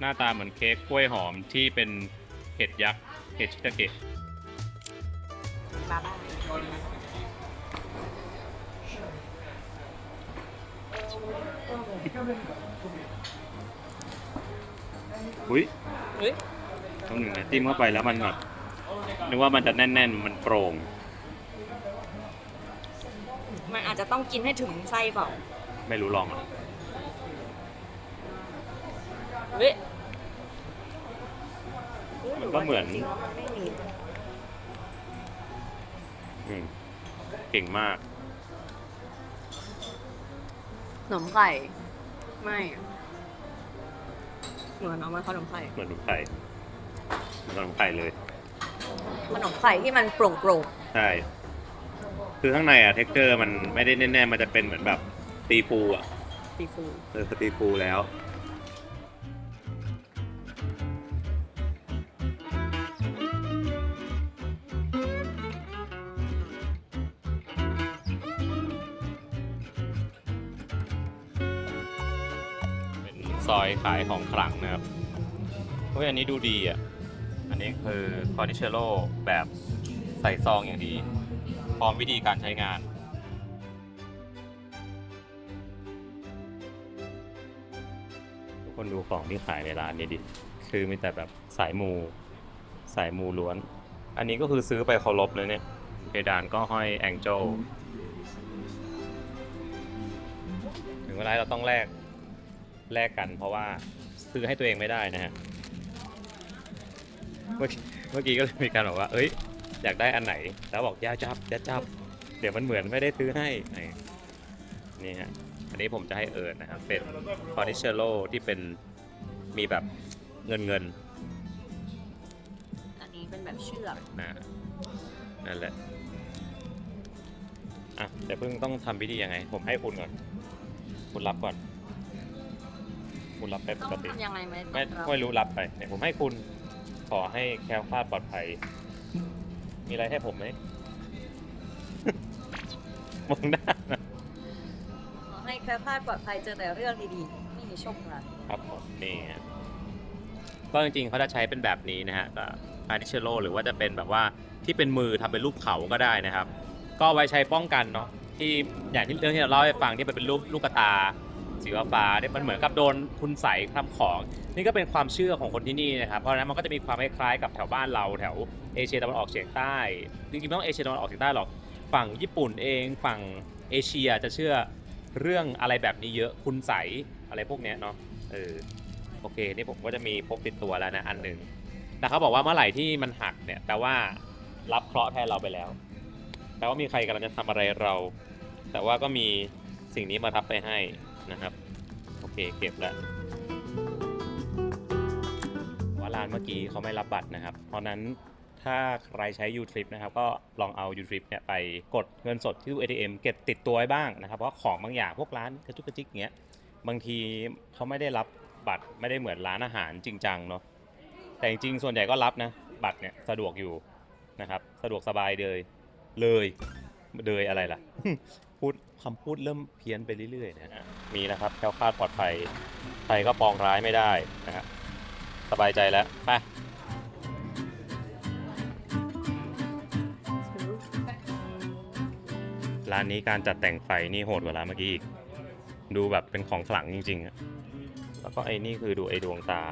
หน้าตาเหมือนเค้กกล้วยหอมที่เป็นเห็ดยักษ์เห็ดชิตาเกะบาบ้าอุ้ยต้องหนึ่งนะจิ้มเข้าไปแล้วมันแบบนึกว่ามันจะแน่นๆมันโปร่งมันอาจจะต้องกินให้ถึงไส้เปล่าไม่รู้ลองอ่ะมันก็เหมือนเก่งมากขนมไข่ไม่เหมือนเอามาขนมไข่เหมือนขนมไข่เลยขนมไข่ที่มันโปร่งใช่คือข้างในอะเท็กเจอร์มันไม่ได้แน่ๆมันจะเป็นเหมือนแบบตีฟูอะตีฟูแล้ว ซอยขายของขลังนะครับเฮ้ยอันนี้ดูดีอ่ะอันนี้คือคอร์ดิเชโลแบบใส่ซองอย่างดีพร้อมวิธีการใช้งานทุกคนดูของที่ขายในร้านนี้ดิคือมีแต่แบบสายมูล้วนอันนี้ก็คือซื้อไปเคารพเลยเนี่ยเพดานก็ห้อยแองเจิลถึงเวลาเราต้องแลกกันเพราะว่าซื้อให้ตัวเองไม่ได้นะฮะเมื่อกี้ก็เลยมีการบอกว่าเอ้ยอยากได้อันไหนแล้วบอกอย่าจับเดี๋ยวมันเหมือนไม่ได้ซื้อให้นี่ฮะอันนี้ผมจะให้เอิร์ดนะครับเป็นคอร์ดิเชโลที่เป็นมีแบบเงิน อันนี้เป็นแบบเชือก นั่นแหละอ่ะแต่เพิ่งต้องทำพิธียังไงผมให้คุณก่อนคุณรับก่อนคุณรับไปป ต้อง กติ ทำยังไงไหม ไม่รู้รับไปเนี่ยผมให้คุณขอให้แคล้วคลาดปลอดภัยมีอะไรให้ผมไหม มองหน้านะ ขอให้แคล้วคลาดปลอดภัยเจอแต่เรื่องดีๆไม่มีโชคร้าย ครับผมนี่ฮะก็จริงๆเขาจะใช้เป็นแบบนี้นะฮะก็คาร์ดิเชโลหรือว่าจะเป็นแบบว่าที่เป็นมือทำเป็นรูปเขาก็ได้นะครับ ก็เอาไว้ใช้ป้องกันเนาะที่อย่างที่เรื่องที่เราเล่าให้ฟังที่มันเป็นรูปลูกกระตาสีฟ้าเนี่ยมันเหมือนกับโดนคุณใส่ทำของนี่ก็เป็นความเชื่อของคนที่นี่นะครับเพราะฉะนั้นมันก็จะมีความคล้ายๆกับแถวบ้านเราแถวเอเชียตะวันออกเฉียงใต้จริงๆไม่ต้องเอเชียตะวันออกเฉียงใต้หรอกฝั่งญี่ปุ่นเองฝั่งเอเชียจะเชื่อเรื่องอะไรแบบนี้เยอะคุณใสอะไรพวกเนี้ยเนาะโอเคนี่ผมก็จะมีพกติดตัวแล้วนะอันหนึ่งแต่เขาบอกว่าเมื่อไหร่ที่มันหักเนี่ยแปลว่ารับเคราะห์แทนเราไปแล้วแปลว่ามีใครกำลังจะทำอะไรเราแต่ว่าก็มีสิ่งนี้มารับไปให้นะครับโอเคเก็บแล้วว่าร้านเมื่อกี้เขาไม่รับบัตรนะครับเพราะนั้นถ้าใครใช้ U-Trip นะครับก็ลองเอา U-Trip เนี่ยไปกดเงินสดที่ตู้ ATM เก็บติดตัวไว้บ้างนะครับเพราะของบางอย่างพวกร้านกระจุกกระจิกอย่างเงี้ยบางทีเขาไม่ได้รับบัตรไม่ได้เหมือนร้านอาหารจริงจังเนาะแต่จริงๆส่วนใหญ่ก็รับนะบัตรเนี่ยสะดวกอยู่นะครับสะดวกสบายเลยอะไรล่ะ คำพูดเริ่มเพี้ยนไปเรื่อยๆนะฮะมีนะครับแคล้วคลาดปลอดภัยใครก็ปองร้ายไม่ได้นะฮะสบายใจแล้วไปร้านนี้การจัดแต่งไฟนี่โหดกว่าร้านเมื่อกี้อีกดูแบบเป็นของขลังจริงๆอะแล้วก็ไอ้นี่คือดูไอ้ดวงตา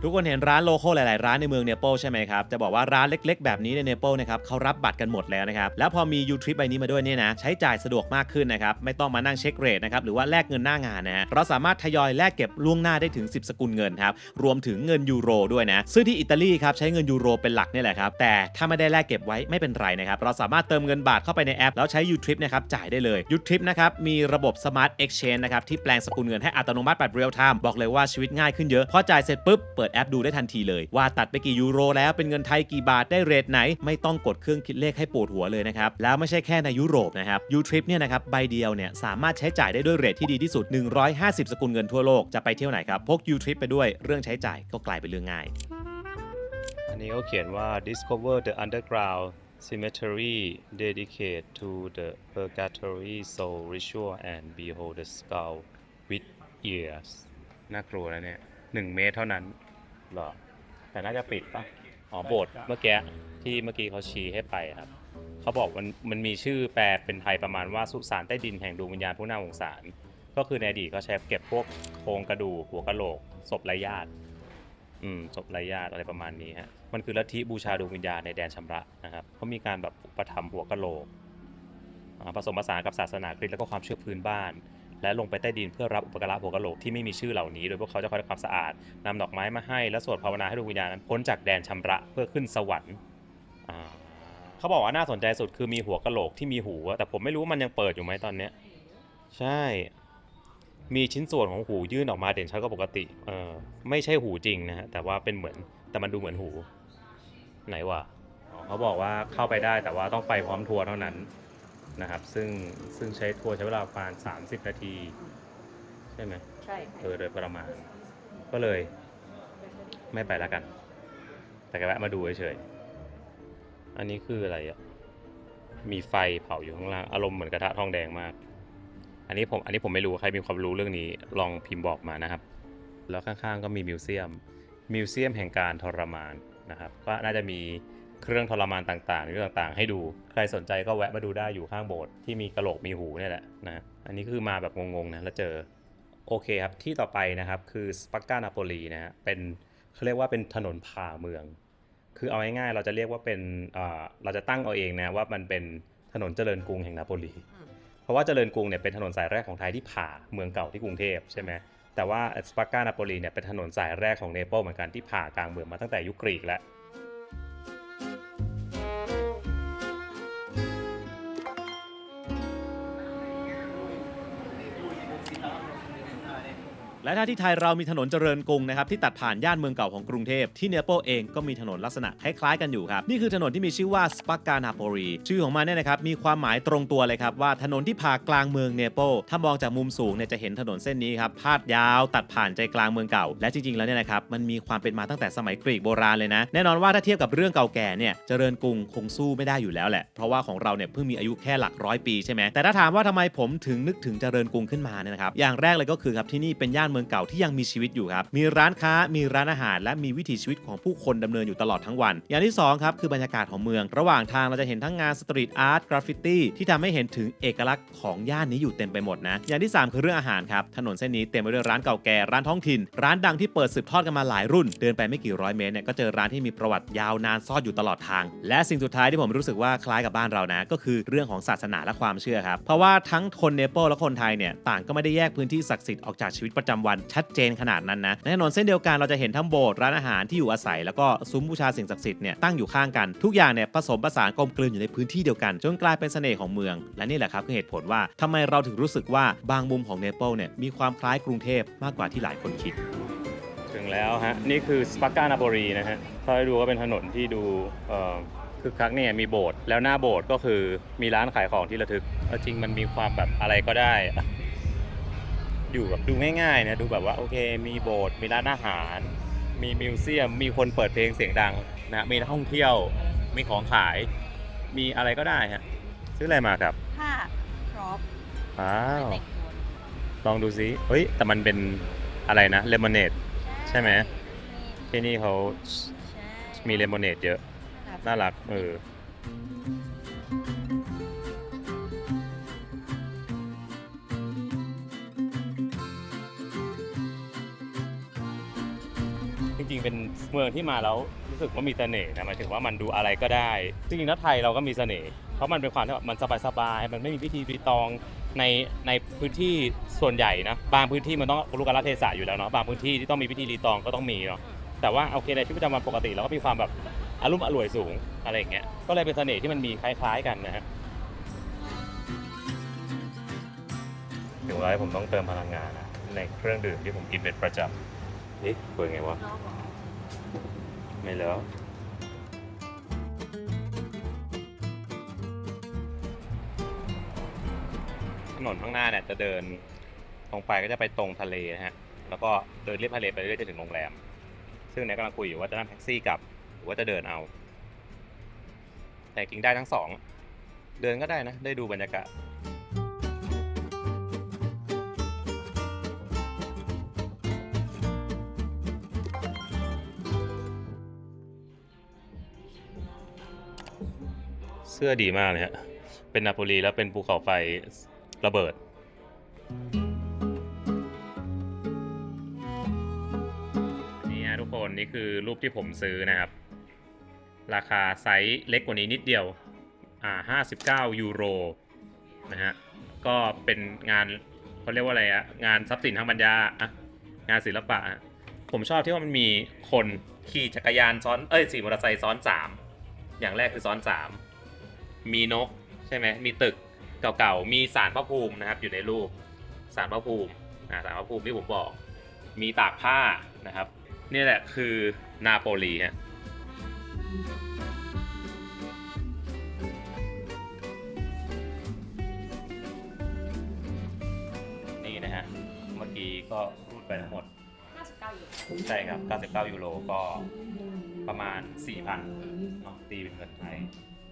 ทุกคนเห็นร้านโลคอลหลายๆร้านในเมืองเนเปิลใช่ไหมครับจะบอกว่าร้านเล็กๆแบบนี้ในเนเปิลนะครับเขารับบัตรกันหมดแล้วนะครับแล้วพอมี U-Trip ใบนี้มาด้วยเนี่ยนะใช้จ่ายสะดวกมากขึ้นนะครับไม่ต้องมานั่งเช็คเรทนะครับหรือว่าแลกเงินหน้างานนะฮะเราสามารถทยอยแลกเก็บล่วงหน้าได้ถึง10สกุลเงินครับรวมถึงเงินยูโรด้วยนะซึ่งที่อิตาลีครับใช้เงินยูโรเป็นหลักนี่แหละครับแต่ถ้าไม่ได้แลกเก็บไว้ไม่เป็นไรนะครับเราสามารถเติมเงินบาทเข้าไปในแอปแล้วใช้ U-Trip นะครับจ่ายได้เลย U-Trip นะครับมีระบบ Smart Exchange นะครับที่แปลงสกุลเงินให้อัตโนมัติแบบ Real Time บอกเลยว่าชีวิตง่ายขึ้นเยอะพอจ่ายเสร็จปุ๊บเปิดแอปดูได้ทันทีเลยว่าตัดไปกี่ยูโรแล้วเป็นเงินไทยกี่บาทได้เรทไหนไม่ต้องกดเครื่องคิดเลขให้ปวดหัวเลยนะครับแล้วไม่ใช่แค่ในยุโรปนะครับ U-Trip เนี่ยนะครับใบเดียวเนี่ยสามารถใช้จ่ายได้ด้วยเรทที่ดีที่สุด150สกุลเงินทั่วโลกจะไปเที่ยวไหนครับพก U-Trip ไปด้วยเรื่องใช้จ่ายก็กลายเป็นเรื่องง่ายอันนี้เขาเขียนว่า discover the underground cemetery dedicated to the purgatory soul ritual and behold the skull with ears น่ากลัวนะเนี่ย1 เมตรเท่านั้นหรอแต่น่าจะปิดป่ะอ๋อโบสถ์เมื่อกี้เขาชี้ให้ไปครับเขาบอกมันมีชื่อแปลเป็นไทยประมาณว่าสุสานใต้ดินแห่งดวงวิญญาณผู้น่าสงสารก็คือในอดีตเขาใช้เก็บพวกโครงกระดูกหัวกะโหลกศพไร้ญาติศพไร้ญาติอะไรประมาณนี้ฮะมันคือลัทธิบูชาดวงวิญญาณในแดนชำระนะครับเขามีการแบบอุปถัมภ์หัวกะโหลกผสมผสานกับศาสนาคริสต์และก็ความเชื่อพื้นบ้านและลงไปใต้ดินเพื่อรับอุปการะหัวกะโหลกที่ไม่มีชื่อเหล่านี้โดยพวกเขาจะคอยทำความสะอาดนำดอกไม้มาให้และสวดภาวนาให้ดวงวิญญาณนั้นพ้นจากแดนชำระเพื่อขึ้นสวรรค์เขาบอกว่าน่าสนใจสุดคือมีหัวกะโหลกที่มีหูแต่ผมไม่รู้ว่ามันยังเปิดอยู่ไหมตอนเนี้ยใช่มีชิ้นส่วนของหูยื่นออกมาเด่นชัดกว่าปกติไม่ใช่หูจริงนะฮะแต่ว่าเป็นเหมือนแต่มันดูเหมือนหูไหนวะเขาบอกว่าเข้าไปได้แต่ว่าต้องไปพร้อมทัวร์เท่านั้นนะครับซึ่งใช้ทัวร์ใช้เวลาประมาณ30 นาทีใช่ไหมใช่โดยประมาณก็เลยไม่ไปแล้วกันแต่แค่แวะมาดูเฉย อันนี้คืออะไรอ่ะมีไฟเผาอยู่ข้างล่างอารมณ์เหมือนกระทะทองแดงมากอันนี้ผมไม่รู้ใครมีความรู้เรื่องนี้ลองพิมพ์บอกมานะครับแล้วข้างๆก็มีมิวเซียมแห่งการทรมานนะครับก็น่าจะมีเครื่องทรมานต่างๆเรื่องต่างๆให้ดูใครสนใจก็แวะมาดูได้อยู่ข้างโบสถ์ที่มีกระโหลกมีหูเนี่ยแหละนะอันนี้คือมาแบบงงๆนะแล้วเจอโอเคครับที่ต่อไปนะครับคือสปาก้านาโปลีนะฮะเป็นเขาเรียกว่าเป็นถนนผ่าเมืองคือเอาง่ายๆเราจะเรียกว่าเป็นเราจะตั้งเอาเองนะว่ามันเป็นถนนเจริญกรุงแห่งนาโปลีเพราะว่าเจริญกรุงเนี่ยเป็นถนนสายแรกของไทยที่ผ่าเมืองเก่าที่กรุงเทพใช่ไหมแต่ว่าสปาก้านาโปลีเนี่ยเป็นถนนสายแรกของเนเปิลเหมือนกันที่ผ่ากลางเมืองมาตั้งแต่ยุคกรีกแล้ว และถ้าที่ไทยเรามีถนนเจริญกรุงนะครับที่ตัดผ่านย่านเมืองเก่าของกรุงเทพที่เนเปิลเองก็มีถนนลักษณะคล้ายๆกันอยู่ครับนี่คือถนนที่มีชื่อว่าสปาก้านาโปลีชื่อของมันเนี่ยนะครับมีความหมายตรงตัวเลยครับว่าถนนที่ผ่ากลางเมืองเนเปิลถ้ามองจากมุมสูงเนี่ยจะเห็นถนนเส้นนี้ครับพาดยาวตัดผ่านใจกลางเมืองเก่าและจริงๆแล้วเนี่ยนะครับมันมีความเป็นมาตั้งแต่สมัยกรีกโบราณเลยนะแน่นอนว่าถ้าเทียบกับเรื่องเก่าแก่เนี่ยเจริญกรุงคงสู้ไม่ได้อยู่แล้วแหละเพราะว่าของเราเนี่ยเพิ่งมีอายุแค่หลักร้อยปีใช่ไหมแต่ถ้าถามว่าทำไมผมถึงนึกถึงเจริญกรุงขึ้นมาเนี่ยนะครับอย่างแรกเลยก็คือครับที่นี่เป็นย่านเมืองเก่าที่ยังมีชีวิตอยู่ครับมีร้านค้ามีร้านอาหารและมีวิถีชีวิตของผู้คนดำเนินอยู่ตลอดทั้งวันอย่างที่2ครับคือบรรยากาศของเมืองระหว่างทางเราจะเห็นทั้งงานสตรีทอาร์ตกราฟฟิตี้ที่ทำให้เห็นถึงเอกลักษณ์ของย่านนี้อยู่เต็มไปหมดนะอย่างที่3คือเรื่องอาหารครับถนนเส้นนี้เต็มไปด้วยร้านเก่าแก่ร้านท้องถิ่นร้านดังที่เปิดสืบทอดกันมาหลายรุ่นเดินไปไม่กี่ร้อยเมตรเนี่ยก็เจอร้านที่มีประวัติยาวนานซ่อนอยู่ตลอดทางและสิ่งสุดท้ายที่ผมรู้สึกว่าคล้ายกับบ้านเรานะก็คือเรื่องของศาสนาและความเชื่อครับเพราะว่าทั้งคนเนเปิลและคนไทยเนี่ยต่างก็ไม่ได้แยกพื้นที่ศักดิ์สิทธิ์ออกจากชีวิตประจำวันชัดเจนขนาดนั้นนะในถนนเส้นเดียวกันเราจะเห็นทั้งโบสถ์ร้านอาหารที่อยู่อาศัยแล้วก็ซุ้มบูชาสิ่งศักดิ์สิทธิ์เนี่ยตั้งอยู่ข้างกันทุกอย่างเนี่ยผสมผสานกลมกลืนอยู่ในพื้นที่เดียวกันจนกลายเป็นเสน่ห์ของเมืองและนี่แหละครับคือเหตุผลว่าทำไมเราถึงรู้สึกว่าบางมุมของเนเปิลเนี่ยมีความคล้ายกรุงเทพมากกว่าที่หลายคนคิดถึงแล้วฮะนี่คือสปาก้านาโปลีนะฮะถ้าให้ดูก็เป็นถนนที่ดูคึกคักเนี่ยมีโบสถ์แล้วหน้าโบสถ์ก็คือมีร้านขายของที่ระทึกจริงมันมีความแบบอะไรก็ได้อยู่แบบดูง่ายๆนะดูแบบว่าโอเคมีโบสถ์มีร้านอาหารมีมิวเซียมมีคนเปิดเพลงเสียงดังนะมีนักท่องเที่ยวมีของขายมีอะไรก็ได้ฮะซื้ออะไรมาครับผ้าครอปอ้าวแต่งตัวลองดูซิเฮ้ยแต่มันเป็นอะไรนะเลมอนเนดใช่ไหมที่นี่เขามีเลมอนเนดเยอะน่ารักจริงๆเป็นเมืองที่มาแล้วรู้สึกว่ามีเสน่ห์นะหมายถึงว่ามันดูอะไรก็ได้จริงๆแล้วไทยเราก็มีเสน่ห์เพราะมันเป็นความที่มันสบายๆมันไม่มีพิธีรีตองในพื้นที่ส่วนใหญ่นะบางพื้นที่มันต้องรู้กาลเทศะอยู่แล้วเนาะบางพื้นที่ที่ต้องมีพิธีรีตองก็ต้องมีเนาะแต่ว่าโอเคในชีวิตประจำวันปกติเราก็มีความแบบอารมณ์อร่วยสูงอะไรอย่างเงี้ยก็เลยเป็นเสน่ห์ที่มันมีคล้ายๆกันนะฮะถึงเวลาที่ผมต้องเติมพลังงานนะในเครื่องดื่มที่ผมกินเป็นประจำเอ๊ะเปิดไงวะไม่แล้วถนนข้างหน้าเนี่ยจะเดินตรงไปก็จะไปตรงทะเลนะฮะแล้วก็เดินเลียบทะเลไปเรื่อยๆจนถึงโรงแรมซึ่งเนี่ยกำลังคุยอยู่ว่าจะนั่งแท็กซี่กลับหรือว่าจะเดินเอาแต่จริงได้ทั้งสองเดินก็ได้นะได้ดูบรรยากาศเสื้อดีมากเลยฮะเป็นนาโปลีแล้วเป็นภูเขาไฟระเบิดนี่ฮะทุกคนนี่คือรูปที่ผมซื้อนะครับราคาไซส์เล็กกว่านี้นิดเดียว59 ยูโรนะฮะก็เป็นงานเขาเรียกว่าอะไรอะงานทรัพย์สินทางปัญญางานศิลปะผมชอบที่ว่ามันมีคนขี่จักรยานซ้อนขี่มอเตอร์ไซค์ซ้อน3อย่างแรกคือซ้อน3มีนกใช่ไหมมีตึกเก่าๆมีศาลพระภูมินะครับอยู่ในรูปศาลพระภูมิศาลพระภูมิที่ผมบอกมีตากผ้านะครับนี่แหละคือนาโปลีฮะนี่นะฮะเมื่อกี้ก็รูดไปทั้งหมด59 ยูโรใช่ครับ99 ยูโรก็ ประมาณ 4,000เนาะตีเป็นเงินไทย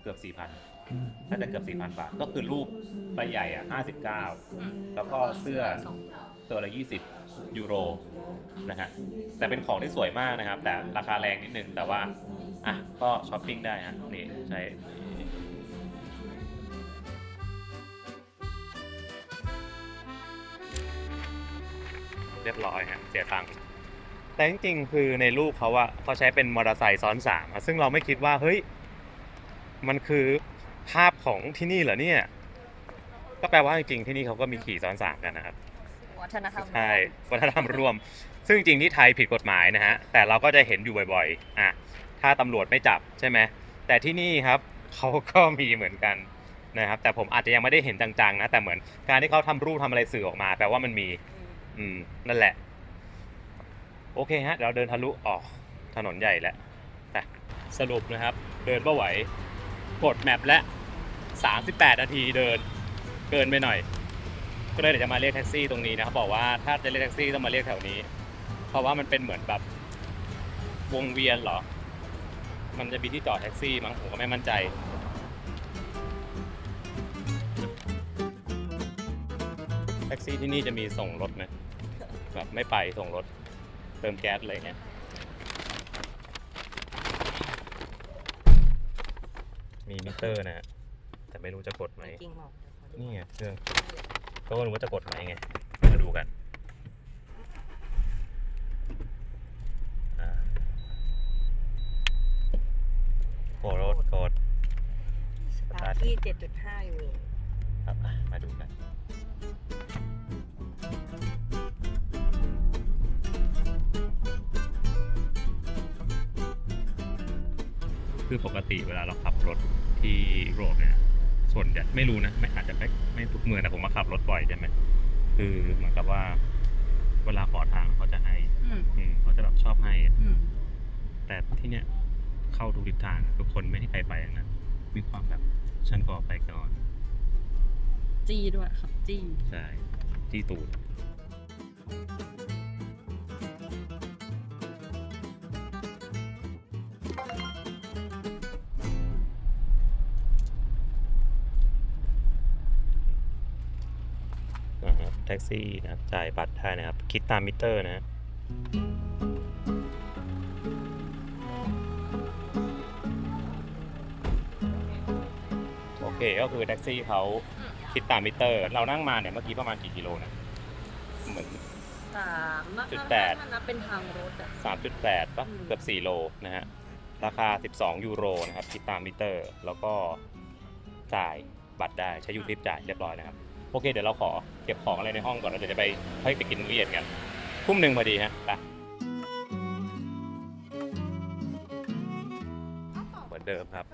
เกือบ 4,000น่าจะเกือบ 4,000 บาทก็คือรูปใบใหญ่อ่ะ59แล้วก็เสื้อตัวละ20 ยูโรนะฮะแต่เป็นของที่สวยมากนะครับแต่ราคาแรงนิดนึงแต่ว่าอ่ะก็ช้อปปิ้งได้ฮะนี่ใช้เรียบร้อยฮะเสียตังค์แต่จริงๆคือในรูปเขาอะเขาใช้เป็นมอเตอร์ไซค์ซ้อน3อะซึ่งเราไม่คิดว่าเฮ้ยมันคือภาพของที่นี่เหรอเนี่ยก็แปลว่าจริงๆที่นี่เขาก็มีขี่ซ้อน3กันนะครับ วัฒนธรรม ใช่วัฒนธรรมร่วมซึ่งจริงๆที่ไทยผิดกฎหมายนะฮะแต่เราก็จะเห็นอยู่บ่อยๆอ่ะถ้าตำรวจไม่จับใช่ไหมแต่ที่นี่ครับเขาก็มีเหมือนกันนะครับแต่ผมอาจจะยังไม่ได้เห็นจังๆนะแต่เหมือนการที่เขาทำรูปทำอะไรสื่อออกมาแปลว่ามันมีนั่นแหละโอเคฮะเราเดินทะลุออกถนนใหญ่แล้วแต่สรุปนะครับเดินไม่ไหวกดแมปและ38 นาทีเดินเกินไปหน่อยก็เลยเดี๋ยวจะมาเรียกแท็กซี่ตรงนี้นะครับบอกว่าถ้าจะเรียกแท็กซี่ต้องมาเรียกแถวนี้เพราะว่ามันเป็นเหมือนแบบวงเวียนเหรอมันจะมีที่จอดแท็กซี่มั้งผมก็ไม่มั่นใจแท็กซี่ที่นี่จะมีส่งรถไหมแบบไม่ไปส่งรถเติมแก๊สอะไรเงี้ยมีมิเตอร์นะฮะแต่ไม่รู้จะกดไหม จริงเหรอ นี่ไงเครื่องเขาก็รู้ว่าจะกดไหมไงมาดูกันโกดกด สตาร์ทที่ 7.5 อยู่ ครับมาดูกันคือปกติเวลาเราขับรถที่โรดเนี่ยส่วนใหญ่ไม่รู้นะไม่อาจจะไม่ทุกเมืองแต่ผมมาขับรถบ่อยใช่ไหมคือเหมือนกับว่าเวลาขอทางเขาจะให้เขาจะแบบชอบให้แต่ที่เนี้ยเข้าทุกทิศทางทุกคนไม่ให้ใครไปอย่างนั้นมีความแบบฉันขอไปก่อน จี้ด้วยครับจี้ ใช่ที่ตูดแท็กซี่นะครับจ่ายบัตรได้นะครับคิดตามมิเตอร์นะฮะโอเคก็คือแท็กซี่เขาคิดตามมิเตอร์เรานั่งมาเนี่ยเมื่อกี้ประมาณกี่กิโลนะเหมือน 3 3.8 ถ้านับเป็นทางรถอ่ะ 3.8 ป่ะเกือบ4 โลนะฮะราคา12 ยูโรนะครับคิดตามมิเตอร์แล้วก็จ่ายบัตรได้ใช้ยูทิปจ่ายเรียบร้อยนะครับโอเคเดี๋ยวเราขอเก็บของอะไรในห้องก่อนแล้วเดี๋ยวจะไปกินมื้อเย็นกันทุ่มหนึ่งพอดีฮะไปเหมือนเดิมครับ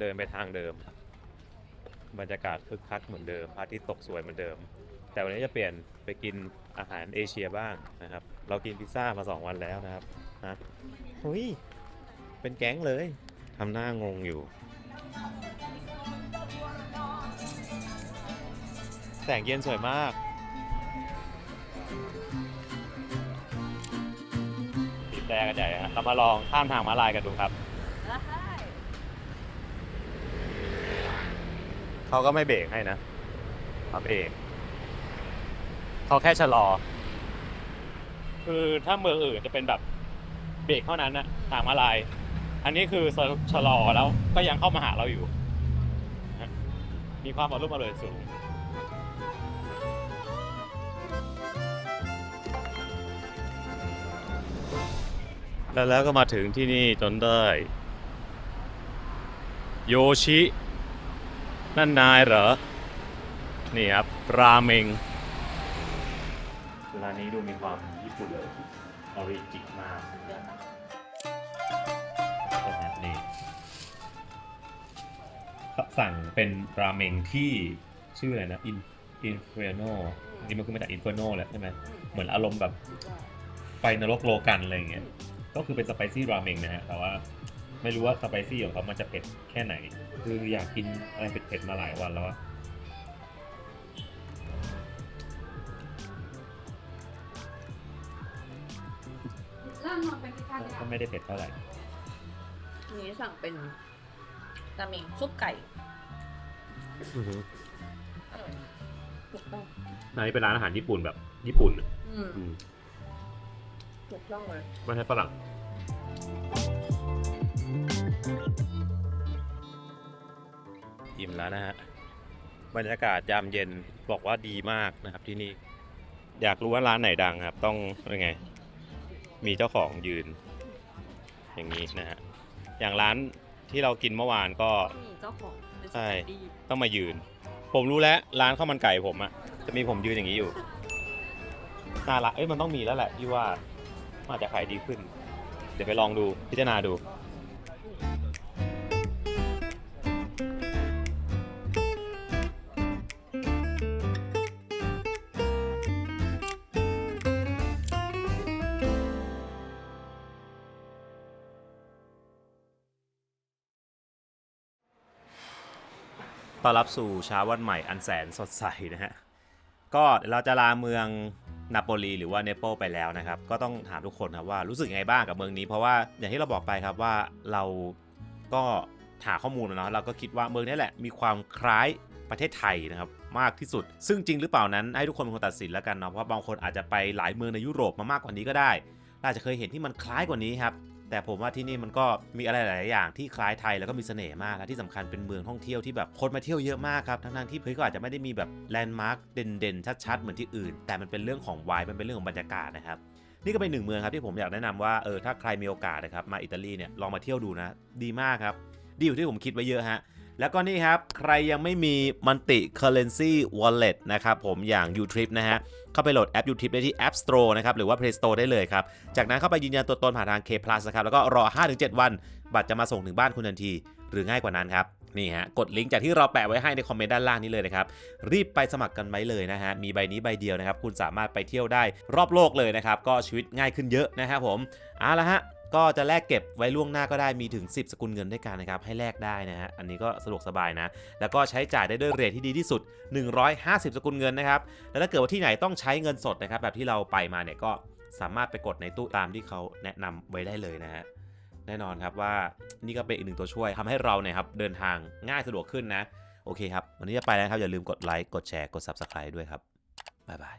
เดินไปทางเดิมบรรยากาศคึกคักเหมือนเดิมพระอาทิตย์ตกสวยเหมือนเดิมแต่วันนี้จะเปลี่ยนไปกินอาหารเอเชียบ้างนะครับเรากินพิซซ่ามา2 วันแล้วนะครับนะเฮ้ยเป็นแก๊งเลยทำหน้างงอยู่แสงเย็นสวยมากบีบแตรกันใหญ่ฮะเรามาลองข้ามทางม้าลายกันดูครับเขาก็ไม่เบรกให้นะทำเองเขาแค่ชะลอคือถ้าเมืองอื่นจะเป็นแบบเบรกเท่านั้นนะทางม้าลายอันนี้คือชะลอแล้วก็ยังเข้ามาหาเราอยู่มีความอารมณ์อร่อยสูงแล้วก็มาถึงที่นี่จนได้โยชินั่นนายเหรอนี่ครับราเมงร้านนี้ดูมีความญี่ปุ่นเลยออริจิมากนี่สั่งเป็นราเมงที่ชื่ออะไรนะอินเฟอร์โนนี่มันคือมาจากอินเฟอร์โนแหละใช่ไหมเหมือนอารมณ์แบบไฟนรกโลกันอะไรอย่างเงี้ยก็คือเป็นสไปซี่ราเมงนะฮะแต่ว่าไม่รู้ว่าสไปซี่ของเขามันจะเผ็ดแค่ไหนคืออยากกินอะไรเผ็ดๆมาหลายวันแล้วอะ ก็ไม่ได้เผ็ดเท่าไหร่ อันนี้สั่งเป็นราเมงซุปไก่อร่อยถูกต้อง อันนี้เป็นร้านอาหารญี่ปุ่นแบบญี่ปุ่น ถูกต้องเลย ไม่ใช่ฝรั่งอิ่มแล้วนะฮะบรรยากาศยามเย็นบอกว่าดีมากนะครับที่นี่อยากรู้ว่าร้านไหนดังครับ ต้องยังไง มีเจ้าของยืน อย่างนี้นะฮะอย่างร้านที่เรากินเมื่อวานก็ มีเจ้าของเป็น ใช่ สถานที่ ต้องมายืน ผมรู้แล้วร้านข้าวมันไก่ผมอะจะมีผมยืนอย่างนี้อยู่น่ารักมันต้องมีแล้วแหละที่ว่าอาจจะขายดีขึ้น เดี๋ยวไปลองดูพิจารณาดู ต้อนรับสู่เช้าวันใหม่อันแสนสดใสนะฮะ ก็เดี๋ยวเราจะลาเมืองนาโปลีหรือว่าเนเปิลไปแล้วนะครับ ก็ต้องถามทุกคนครับว่ารู้สึกยังไงบ้างกับเมืองนี้ เพราะว่าอย่างที่เราบอกไปครับว่าเราก็หาข้อมูลนะเนาะเราก็คิดว่าเมืองนี้แหละมีความคล้ายประเทศไทยนะครับมากที่สุด ซึ่งจริงหรือเปล่านั้นให้ทุกคนเป็นคนตัดสินแล้วกันเนาะ เพราะบางคนอาจจะไปหลายเมืองในยุโรปมามากกว่านี้ก็ได้อาจจะเคยเห็นที่มันคล้ายกว่านี้ครับ แต่ผมว่าที่นี่มันก็มีอะไรหลายอย่างที่คล้ายไทยแล้วก็มีเสน่ห์มากและที่สำคัญเป็นเมืองท่องเที่ยวที่แบบคนมาเที่ยวเยอะมากครับทั้งๆที่ก็อาจจะไม่ได้มีแบบแลนด์มาร์คเด่นๆชัดๆเหมือนที่อื่นแต่มันเป็นเรื่องของวายมันเป็นเรื่องของบรรยากาศนะครับนี่ก็เป็นหนึ่งเมืองครับที่ผมอยากแนะนำว่าถ้าใครมีโอกาสนะครับมาอิตาลีเนี่ยลองมาเที่ยวดูนะดีมากครับดีอยู่ที่ผมคิดไว้เยอะฮะแล้วก็นี่ครับใครยังไม่มี Multi Currency Wallet นะครับผมอย่าง Utrip นะฮะเข้าไปโหลดแอป Utrip ได้ที่ App Store นะครับหรือว่า Play Store ได้เลยครับจากนั้นเข้าไปยืนยันตัวตนผ่านทาง K Plus นะครับแล้วก็รอ 5-7 วันบัตรจะมาส่งถึงบ้านคุณทันทีหรือง่ายกว่านั้นครับนี่ฮะกดลิงก์จากที่เราแปะไว้ให้ในคอมเมนต์ด้านล่างนี้เลยนะครับรีบไปสมัครกันไว้เลยนะฮะมีใบนี้ใบเดียวนะครับคุณสามารถไปเที่ยวได้รอบโลกเลยนะครับก็ชีวิตง่ายขึ้นเยอะนะครับผมเอาละฮะก็จะแลกเก็บไว้ล่วงหน้าก็ได้มีถึง10สกุลเงินด้วยกันนะครับให้แลกได้นะฮะอันนี้ก็สะดวกสบายนะแล้วก็ใช้จ่ายได้ด้วยเรทที่ดีที่สุด150สกุลเงินนะครับแล้วถ้าเกิดว่าที่ไหนต้องใช้เงินสดนะครับแบบที่เราไปมาเนี่ยก็สามารถไปกดในตู้ตามที่เขาแนะนำไว้ได้เลยนะฮะแน่นอนครับว่านี่ก็เป็นอีกหนึ่งตัวช่วยทำให้เราเนี่ยครับเดินทางง่ายสะดวกขึ้นนะโอเคครับวันนี้จะไปแล้วครับอย่าลืมกดไลค์กดแชร์กด Subscribe ด้วยครับบ๊ายบาย